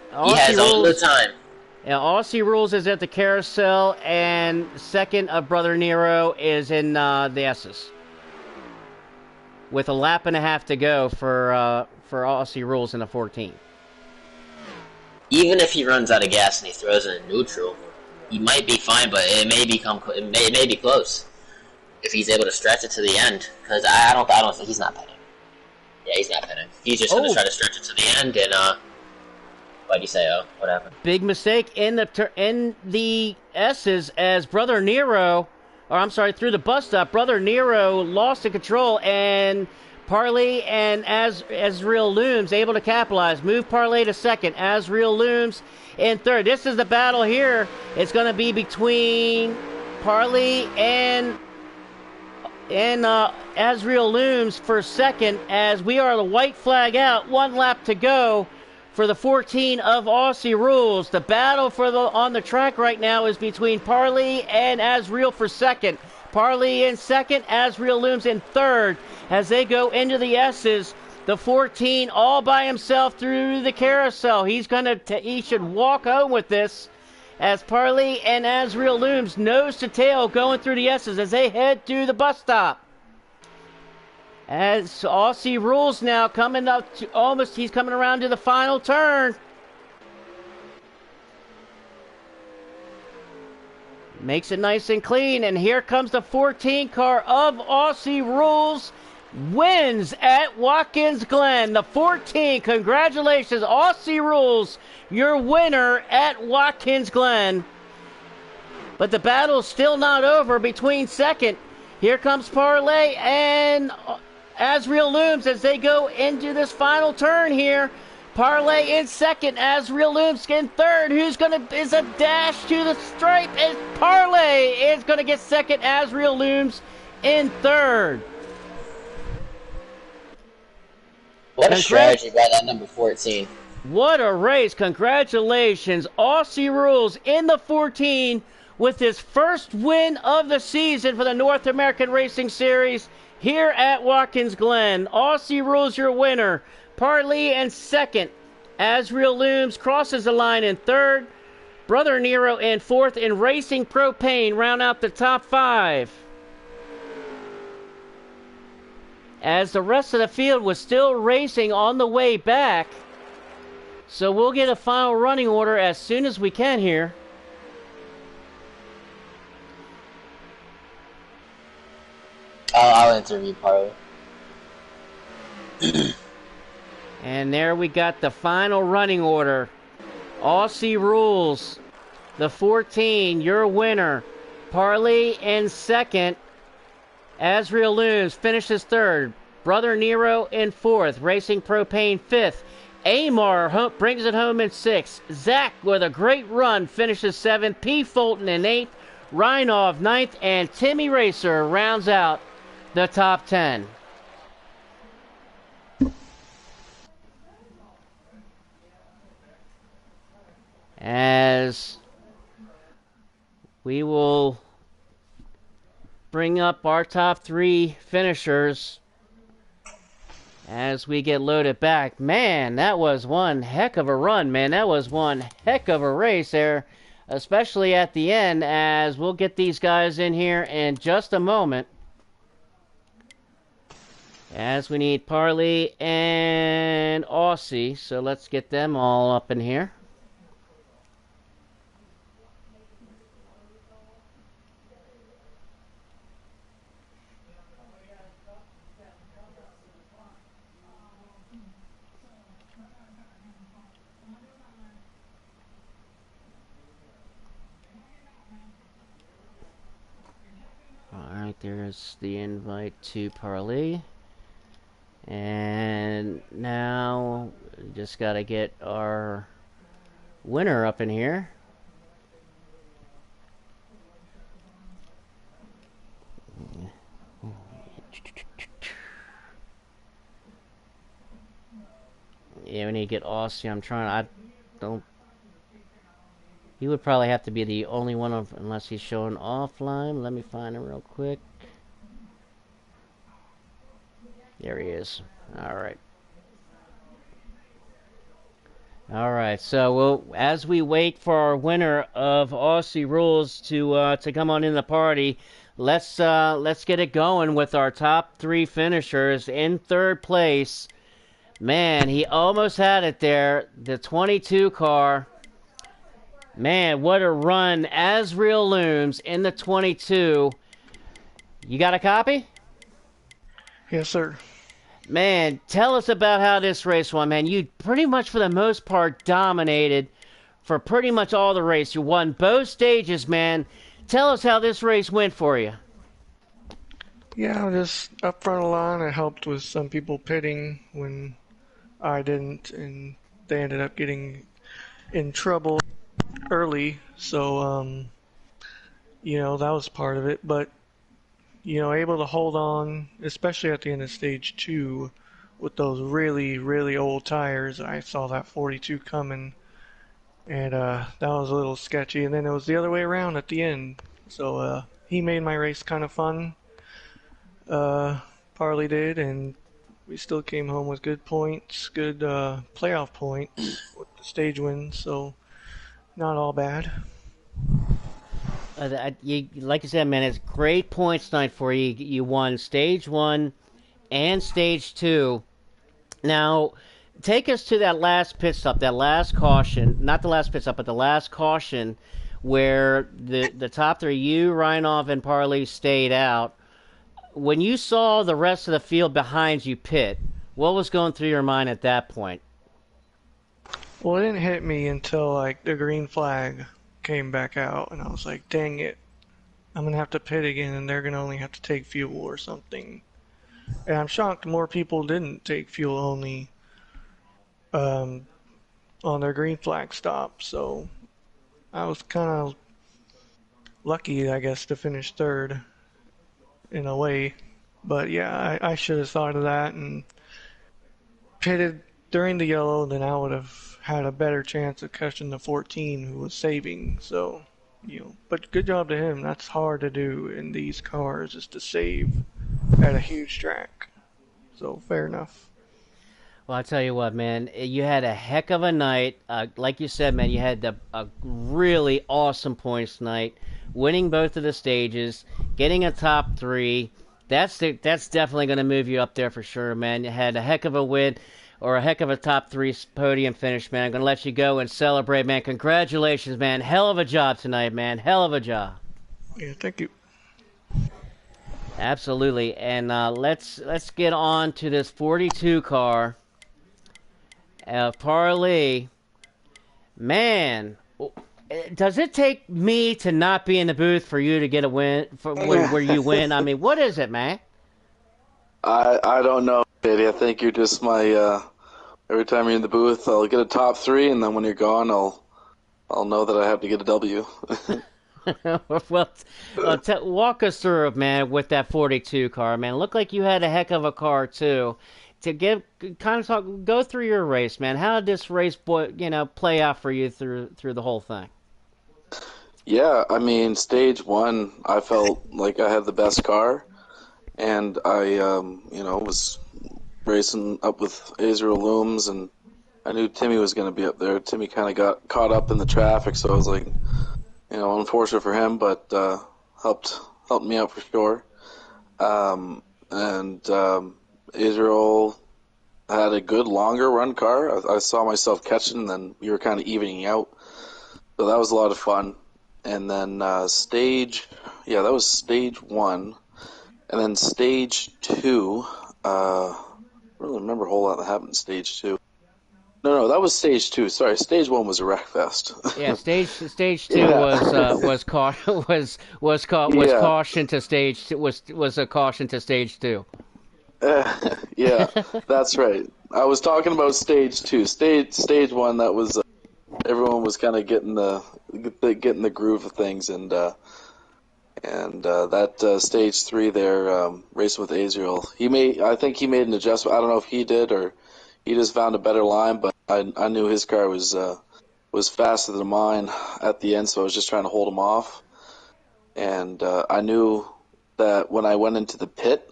he has all the time. Yeah, Aussie Rules is at the carousel, and second of Brother Nero is in the S's, with a lap and a half to go for Aussie Rules in the 14. Even if he runs out of gas and he throws it in neutral, he might be fine, but it may be close if he's able to stretch it to the end. Because I don't think he's not pitting. Yeah, he's not pitting. He's just going to try to stretch it to the end. And what'd you say? Oh, what happened? Big mistake in the S's, as Brother Nero, through the bus stop, Brother Nero lost the control, and Parley and Azriel Looms able to capitalize. Move Parley to second. Azriel Looms in third. This is the battle here. It's going to be between Parley and Azriel Looms for second, as we are the white flag out. 1 lap to go for the 14 of Aussie Rules. The battle on the track right now is between Parley and Azriel for second. Parley in second, Azriel Looms in third, as they go into the S's. The 14 all by himself through the carousel. He should walk home with this, as Parley and Azriel Looms nose to tail going through the S's as they head to the bus stop. As Aussie Rules now coming up to he's coming around to the final turn. Makes it nice and clean, and here comes the 14 car of Aussie Rules. Wins at Watkins Glen. The 14, congratulations, Aussie Rules, your winner at Watkins Glen. But the battle's still not over between second. Here comes Parlay and Azriel Looms as they go into this final turn here. Parlay in second, Azriel Looms in third. Is a dash to the stripe, as Parlay is gonna get second, Azriel Looms in third. What a strategy by that number 14. What a race. Congratulations. Aussie Rules in the 14 with his first win of the season for the North American Racing Series here at Watkins Glen. Aussie Rules your winner. Parley in second. Asriel Looms crosses the line in third. Brother Nero in fourth, and Racing Propane round out the top five. As the rest of the field was still racing on the way back. So we'll get a final running order as soon as we can here. I'll interview Parley. And there we got the final running order. Aussie Rules, the 14, your winner. Parley in second. Asriel Looms finishes third. Brother Nero in fourth. Racing Propane fifth. Amar brings it home in sixth. Zach with a great run finishes seventh. P. Fulton in eighth. Reinov ninth. And Timmy Racer rounds out the top 10. As we will bring up our top 3 finishers as we get loaded back. Man, that was one heck of a run, man. That was one heck of a race there, especially at the end, as we'll get these guys in here in just a moment. As we need Parley and Aussie, so let's get them all up in here. Alright, there's the invite to Parley. And now, just gotta get our winner up in here. Yeah, we need to get Aussie. I don't... He would probably have to be the only one of, unless he's showing offline. Let me find him real quick. There he is. Alright. Alright, so as we wait for our winner of Aussie Rules to come on in the party, let's get it going with our top 3 finishers. In third place, man, he almost had it there. The 22 car. Man, what a run. Asriel Looms in the 22. You got a copy? Yes, sir. Man, tell us about how this race went, man. You pretty much, for the most part, dominated for pretty much all the race. You won both stages, man. Tell us how this race went for you. Yeah, just up front of the line, I helped with some people pitting when I didn't, and they ended up getting in trouble early, so that was part of it. But able to hold on, especially at the end of stage 2 with those really, really old tires. I saw that 42 coming, and that was a little sketchy. And then it was the other way around at the end, so he made my race kind of fun. Parley did, and we still came home with good points, good playoff points with the stage win, so not all bad. Like you said, man, it's great points night for you. You won stage 1 and stage 2. Now, take us to that last pit stop, that last caution. Not the last pit stop, but the last caution where the top 3, you, Reinov, and Parley, stayed out. When you saw the rest of the field behind you pit, what was going through your mind at that point? Well, it didn't hit me until the green flag came back out, and I was like, dang it, I'm gonna have to pit again, and they're gonna only have to take fuel or something. And I'm shocked more people didn't take fuel only on their green flag stop, so I was kind of lucky, I guess, to finish third in a way. But yeah, I should have thought of that and pitted during the yellow, then I would have had a better chance of catching the 14 who was saving. So But good job to him. That's hard to do in these cars, is to save at a huge track. So fair enough. Well, I'll tell you what, man. You had a heck of a night. Like you said, man, you had a really awesome points night, winning both of the stages, getting a top three. That's definitely going to move you up there for sure, man. You had a heck of a win, or a heck of a top three podium finish, man. I'm going to let you go and celebrate, man. Congratulations, man. Hell of a job tonight, man. Hell of a job. Yeah, thank you. Absolutely. And let's get on to this 42 car. Parley, man, does it take me to not be in the booth for you to get a win for where you win? I mean, what is it, man? I don't know, Katie. I think you're just my every time you're in the booth, I'll get a top three, and then when you're gone, I'll know that I have to get a W. Well, walk us through it, man, with that 42 car, man. Looked like you had a heck of a car too. To go through your race, man. How did this race, play out for you through the whole thing? Yeah, I mean, stage one, I felt like I had the best car, and I, was racing up with Israel Looms, and I knew Timmy was going to be up there. Timmy kind of got caught up in the traffic, so I was like, unfortunate for him, but helped me out for sure. And Israel had a good longer run car. I saw myself catching, and then we were kind of evening out, so that was a lot of fun. And then that was stage one, and then stage two. I don't really remember a whole lot that happened in stage two. No, that was stage two. Sorry, stage one was a wreck fest. Yeah, stage two was caution to a caution to stage two. Yeah, that's right. I was talking about stage two. Stage one, that was everyone was kind of getting the groove of things, and that stage three there, racing with Azrael, I think he made an adjustment. I don't know if he did or he just found a better line, but I knew his car was faster than mine at the end, so I was just trying to hold him off. And I knew that when I went into the pit,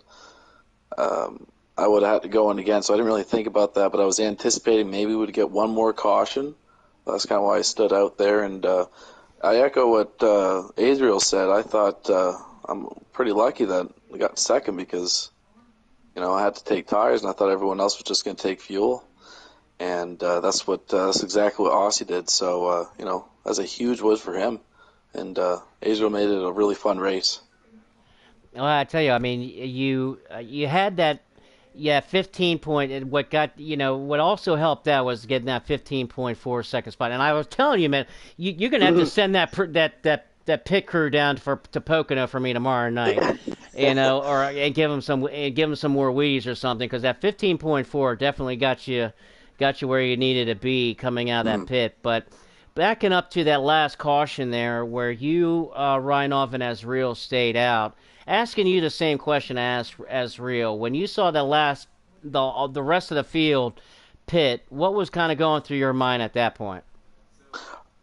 I would have had to go in again, so I didn't really think about that, but I was anticipating maybe we would get one more caution. That's kind of why I stood out there, and I echo what Adriel said. I thought I'm pretty lucky that I got second because, I had to take tires, and I thought everyone else was just going to take fuel, and that's exactly what Aussie did. So, that's a huge win for him, and Adriel made it a really fun race. Well, I tell you, I mean, you had that, 15 point. And what also helped out was getting that 15.4 second spot. And I was telling you, man, you're gonna have to send that pit crew down to Pocono for me tomorrow night, and give them some more wheeze or something, because that 15.4 definitely got you where you needed to be coming out of that pit. But backing up to that last caution there, where you, Reinhoff and Azriel stayed out. Asking you the same question as Real. When you saw the rest of the field pit, what was kind of going through your mind at that point?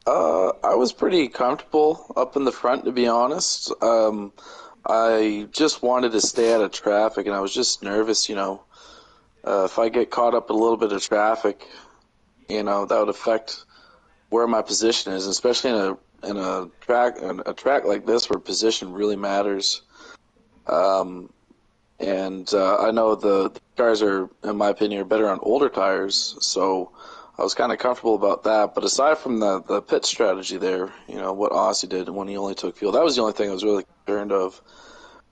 I was pretty comfortable up in the front, to be honest. I just wanted to stay out of traffic, and I was just nervous, if I get caught up in a little bit of traffic, that would affect where my position is, especially in a track like this where position really matters. I know the cars are, in my opinion, better on older tires, so I was kind of comfortable about that. But aside from the pit strategy there, what Aussie did when he only took fuel, that was the only thing I was really concerned of.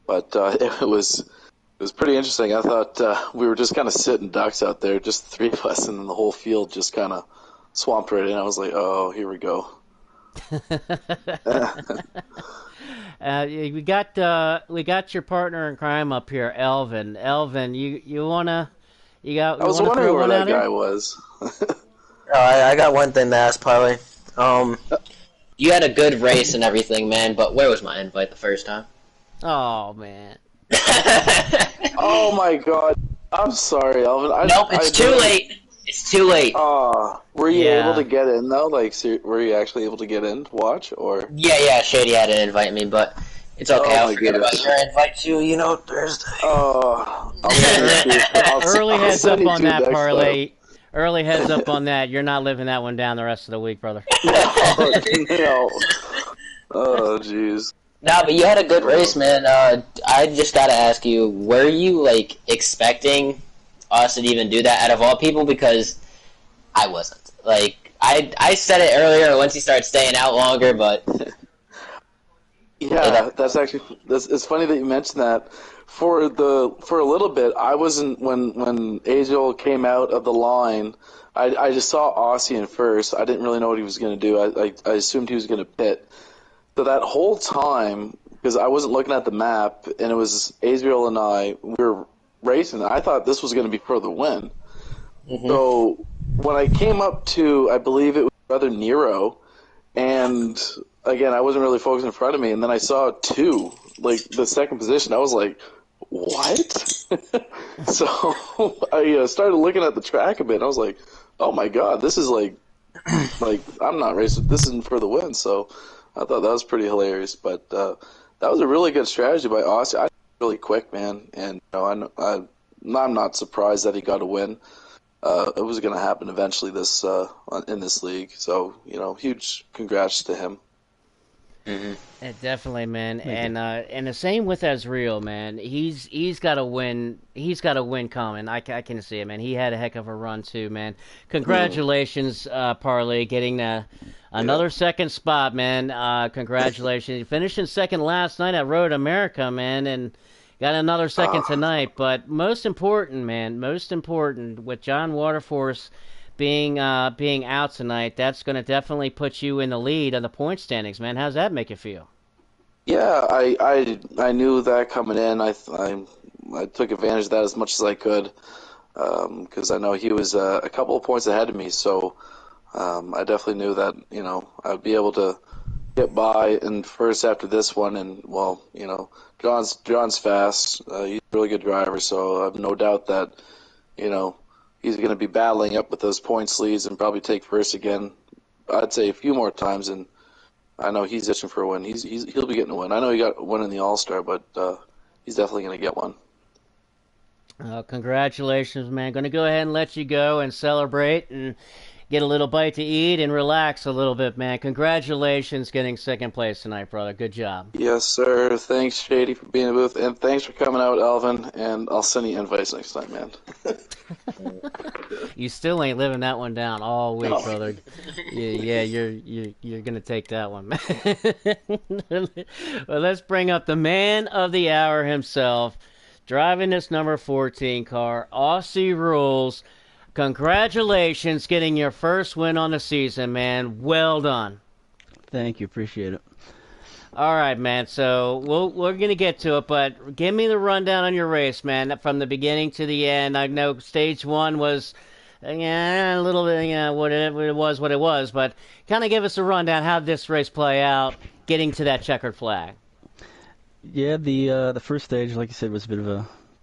But it was pretty interesting. I thought we were just kind of sitting ducks out there, just the three of us, and then the whole field just kind of swamped right in. I was like, oh, here we go. We got your partner in crime up here, Elvin. Elvin, you wanna I was wondering where that guy was. I got one thing to ask, Piley. You had a good race and everything, man, but where was my invite the first time? Oh man. Oh my God. I'm sorry, Elvin. Nope, it's too late. It's too late. Were you Yeah. able to get in though? Like, were you actually able to get in to watch, or? Yeah, Shady had to invite me, but it's okay. Oh I'll my forget about goodness. your invite too. Thursday. I'll send it to you. Early I'll heads send up it on to you that next time. parlay. Early heads up on that. You're not living that one down the rest of the week, brother. No. Oh, jeez. Nah, but you had a good race, man. I just gotta ask you, were you like expecting Austin to even do that out of all people? Because I wasn't. Like I said it earlier once he started staying out longer, but Yeah, it's funny that you mentioned that. For a little bit, I wasn't when Angel came out of the line. I just saw Aussie in first. I didn't really know what he was going to do. I assumed he was going to pit. So that whole time, because I wasn't looking at the map, and it was Azrael and we were racing. I thought this was going to be for the win. So when I came up to, I believe it was Brother Nero, and again, I wasn't really focused in front of me, and then I saw two, like the second position. I was like, what? So I started looking at the track a bit, and I was like, oh my god, this is like I'm not racing. This isn't for the win. So I thought that was pretty hilarious. But that was a really good strategy by Austin. I really quick, man, and I'm not surprised that he got a win. It was going to happen eventually in this league. So huge congrats to him. Definitely, man, and the same with Ezreal, man. He's got a win. He's got a win coming. I can see it, man. He had a heck of a run too, man. Congratulations, Parley, getting another second spot, man. Congratulations. He finished in second last night at Road America, man, and got another second tonight. But most important, man, with John Waterforce being out tonight, that's going to definitely put you in the lead on the point standings, man. How's that make you feel? Yeah, I knew that coming in. I took advantage of that as much as I could because I know he was a couple of points ahead of me. So I definitely knew that I'd be able to get by in first after this one. And well, John's fast. He's a really good driver, so I have no doubt that he's going to be battling up with those points leads and probably take first again. I'd say a few more times, and I know he's itching for a win. He'll be getting a win. I know he got one in the All-Star, but he's definitely going to get one. Congratulations, man. Going to go ahead and let you go and celebrate and get a little bite to eat and relax a little bit, man. Congratulations getting second place tonight, brother. Good job. Yes, sir. Thanks, Shady, for being in the booth, and thanks for coming out, Alvin, and I'll send you invites next time, man. You still ain't living that one down all week, No. brother. Yeah, you're gonna take that one, man. Well, let's bring up the man of the hour himself, driving this number 14 car, Aussie Rules. Congratulations, getting your first win on the season, man. Well done. Thank you, appreciate it. All right, man. So we're gonna get to it, but give me the rundown on your race, man, from the beginning to the end. I know stage one was, a little bit, what it was, but kind of give us a rundown. How did this race play out, getting to that checkered flag? Yeah, the first stage, like you said, was a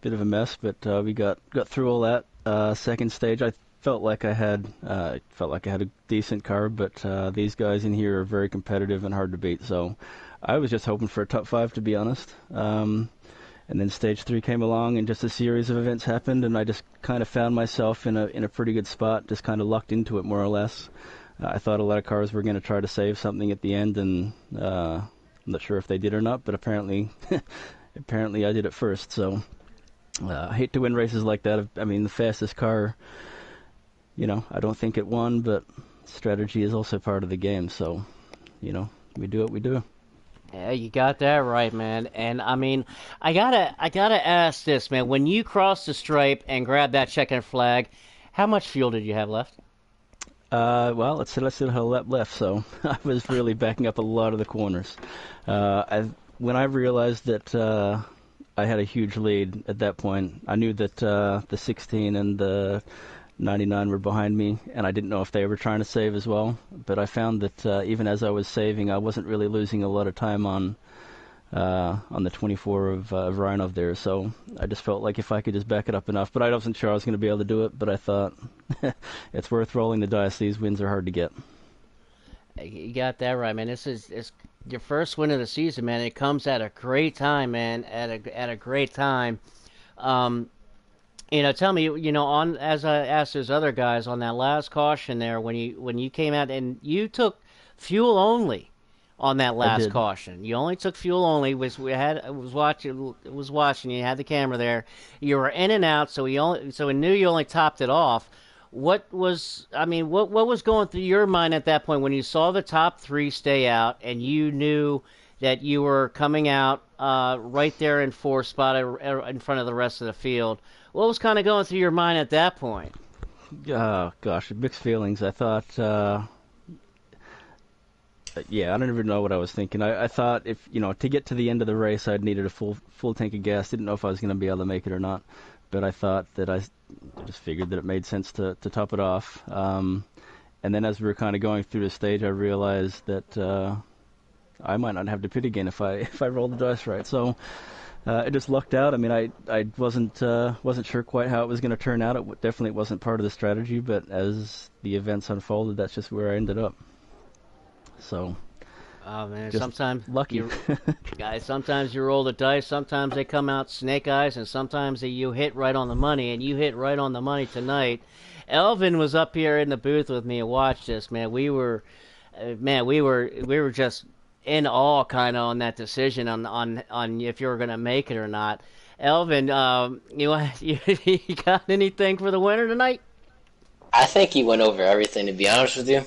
bit of a mess, but we got through all that. Second stage, I felt like I had a decent car, but these guys in here are very competitive and hard to beat. So I was just hoping for a top 5, to be honest. And then stage 3 came along, and just a series of events happened, and I just kind of found myself in a pretty good spot, just kind of lucked into it more or less. I thought a lot of cars were going to try to save something at the end, and I'm not sure if they did or not, but apparently I did it first. So I hate to win races like that. I mean, the fastest car, I don't think it won, but strategy is also part of the game. So, we do what we do. Yeah, you got that right, man. And I mean, I gotta ask this, man. When you crossed the stripe and grabbed that checkered flag, how much fuel did you have left? Well, I still had a lap left, so I was really backing up a lot of the corners. When I realized that I had a huge lead at that point, I knew that the 16 and the 99 were behind me, and I didn't know if they were trying to save as well. But I found that even as I was saving, I wasn't really losing a lot of time on on the 24 of Rhinov there. So I just felt like if I could just back it up enough, but I wasn't sure I was going to be able to do it. But I thought it's worth rolling the dice. These wins are hard to get. You got that right, man. This is it's your first win of the season, man. It comes at a great time, man. At a great time. Um, Tell me, on as I asked those other guys on that last caution there, when you came out and you took fuel only on that I last did. caution. You only took fuel only. Was watching. You had the camera there. You were in and out, so we knew you only topped it off. What was going through your mind at that point when you saw the top three stay out and you knew that you were coming out right there in fourth spot in front of the rest of the field? What was kind of going through your mind at that point? Oh gosh, mixed feelings. I thought, yeah, I don't even know what I was thinking. I thought if to get to the end of the race, I'd needed a full tank of gas. Didn't know if I was going to be able to make it or not, but I thought that I just figured that it made sense to top it off. And then as we were kind of going through the stage, I realized that I might not have to pit again if I rolled the dice right. So. It just lucked out. I mean, I wasn't sure quite how it was going to turn out. It definitely wasn't part of the strategy, but as the events unfolded, that's just where I ended up. So, Oh man, just sometimes lucky. guys, sometimes you roll the dice, sometimes they come out snake eyes, and sometimes you hit right on the money, and you hit right on the money tonight. Elvin was up here in the booth with me and watched this, man. We were just in awe kind of on that decision on if you were going to make it or not. Elvin, you got anything for the winner tonight? I think he went over everything, to be honest with you.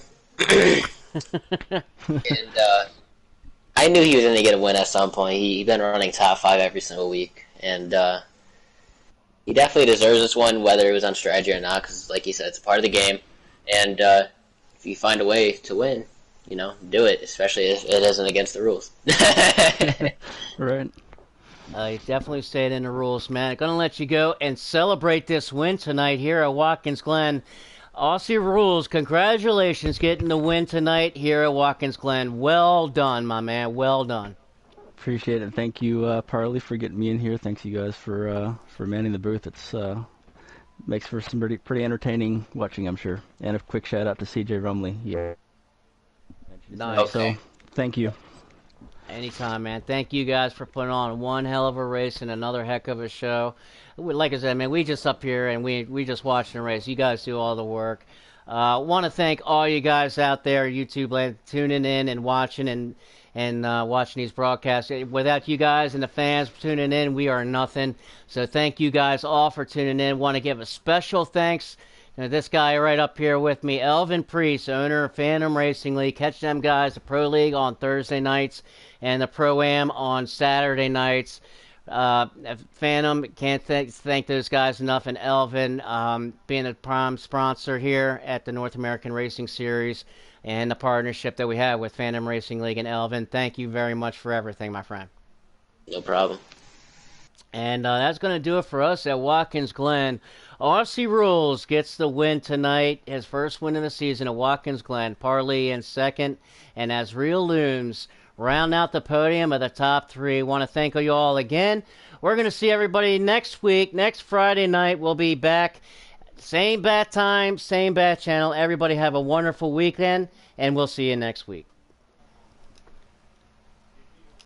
And I knew he was going to get a win at some point. He's been running top 5 every single week, and he definitely deserves this one, whether it was on strategy or not, because, like he said, it's a part of the game. And if you find a way to win, do it, especially if it isn't against the rules. Right. You definitely stayed in the rules, man. Gonna let you go and celebrate this win tonight here at Watkins Glen. Aussie Rules, congratulations getting the win tonight here at Watkins Glen. Well done, my man. Well done. Appreciate it. Thank you, Parley, for getting me in here. Thanks you guys for manning the booth. It's makes for some pretty entertaining watching, I'm sure. And a quick shout out to CJ Rumley. Yeah. Nice. Okay. So, thank you. Anytime, man. Thank you guys for putting on one hell of a race and another heck of a show. Like I said, man, we just up here and we just watching the race. You guys do all the work. Want to thank all you guys out there, YouTube land, tuning in and watching and watching these broadcasts. Without you guys and the fans tuning in, we are nothing. So thank you guys all for tuning in. Want to give a special thanks to this guy right up here with me, Elvin Priest, owner of Phantom Racing League. Catch them guys, the Pro League on Thursday nights and the Pro-Am on Saturday nights. Phantom, can't thank those guys enough, and Elvin being a prime sponsor here at the North American Racing Series and the partnership that we have with Phantom Racing League and Elvin. Thank you very much for everything, my friend. No problem. And that's going to do it for us at Watkins Glen. RC Rules gets the win tonight, his first win of the season at Watkins Glen. Parley in second, and as Real Looms round out the podium of the top 3. Want to thank you all again. We're going to see everybody next week. Next Friday night, we'll be back. Same bat time, same bat channel. Everybody have a wonderful weekend, and we'll see you next week.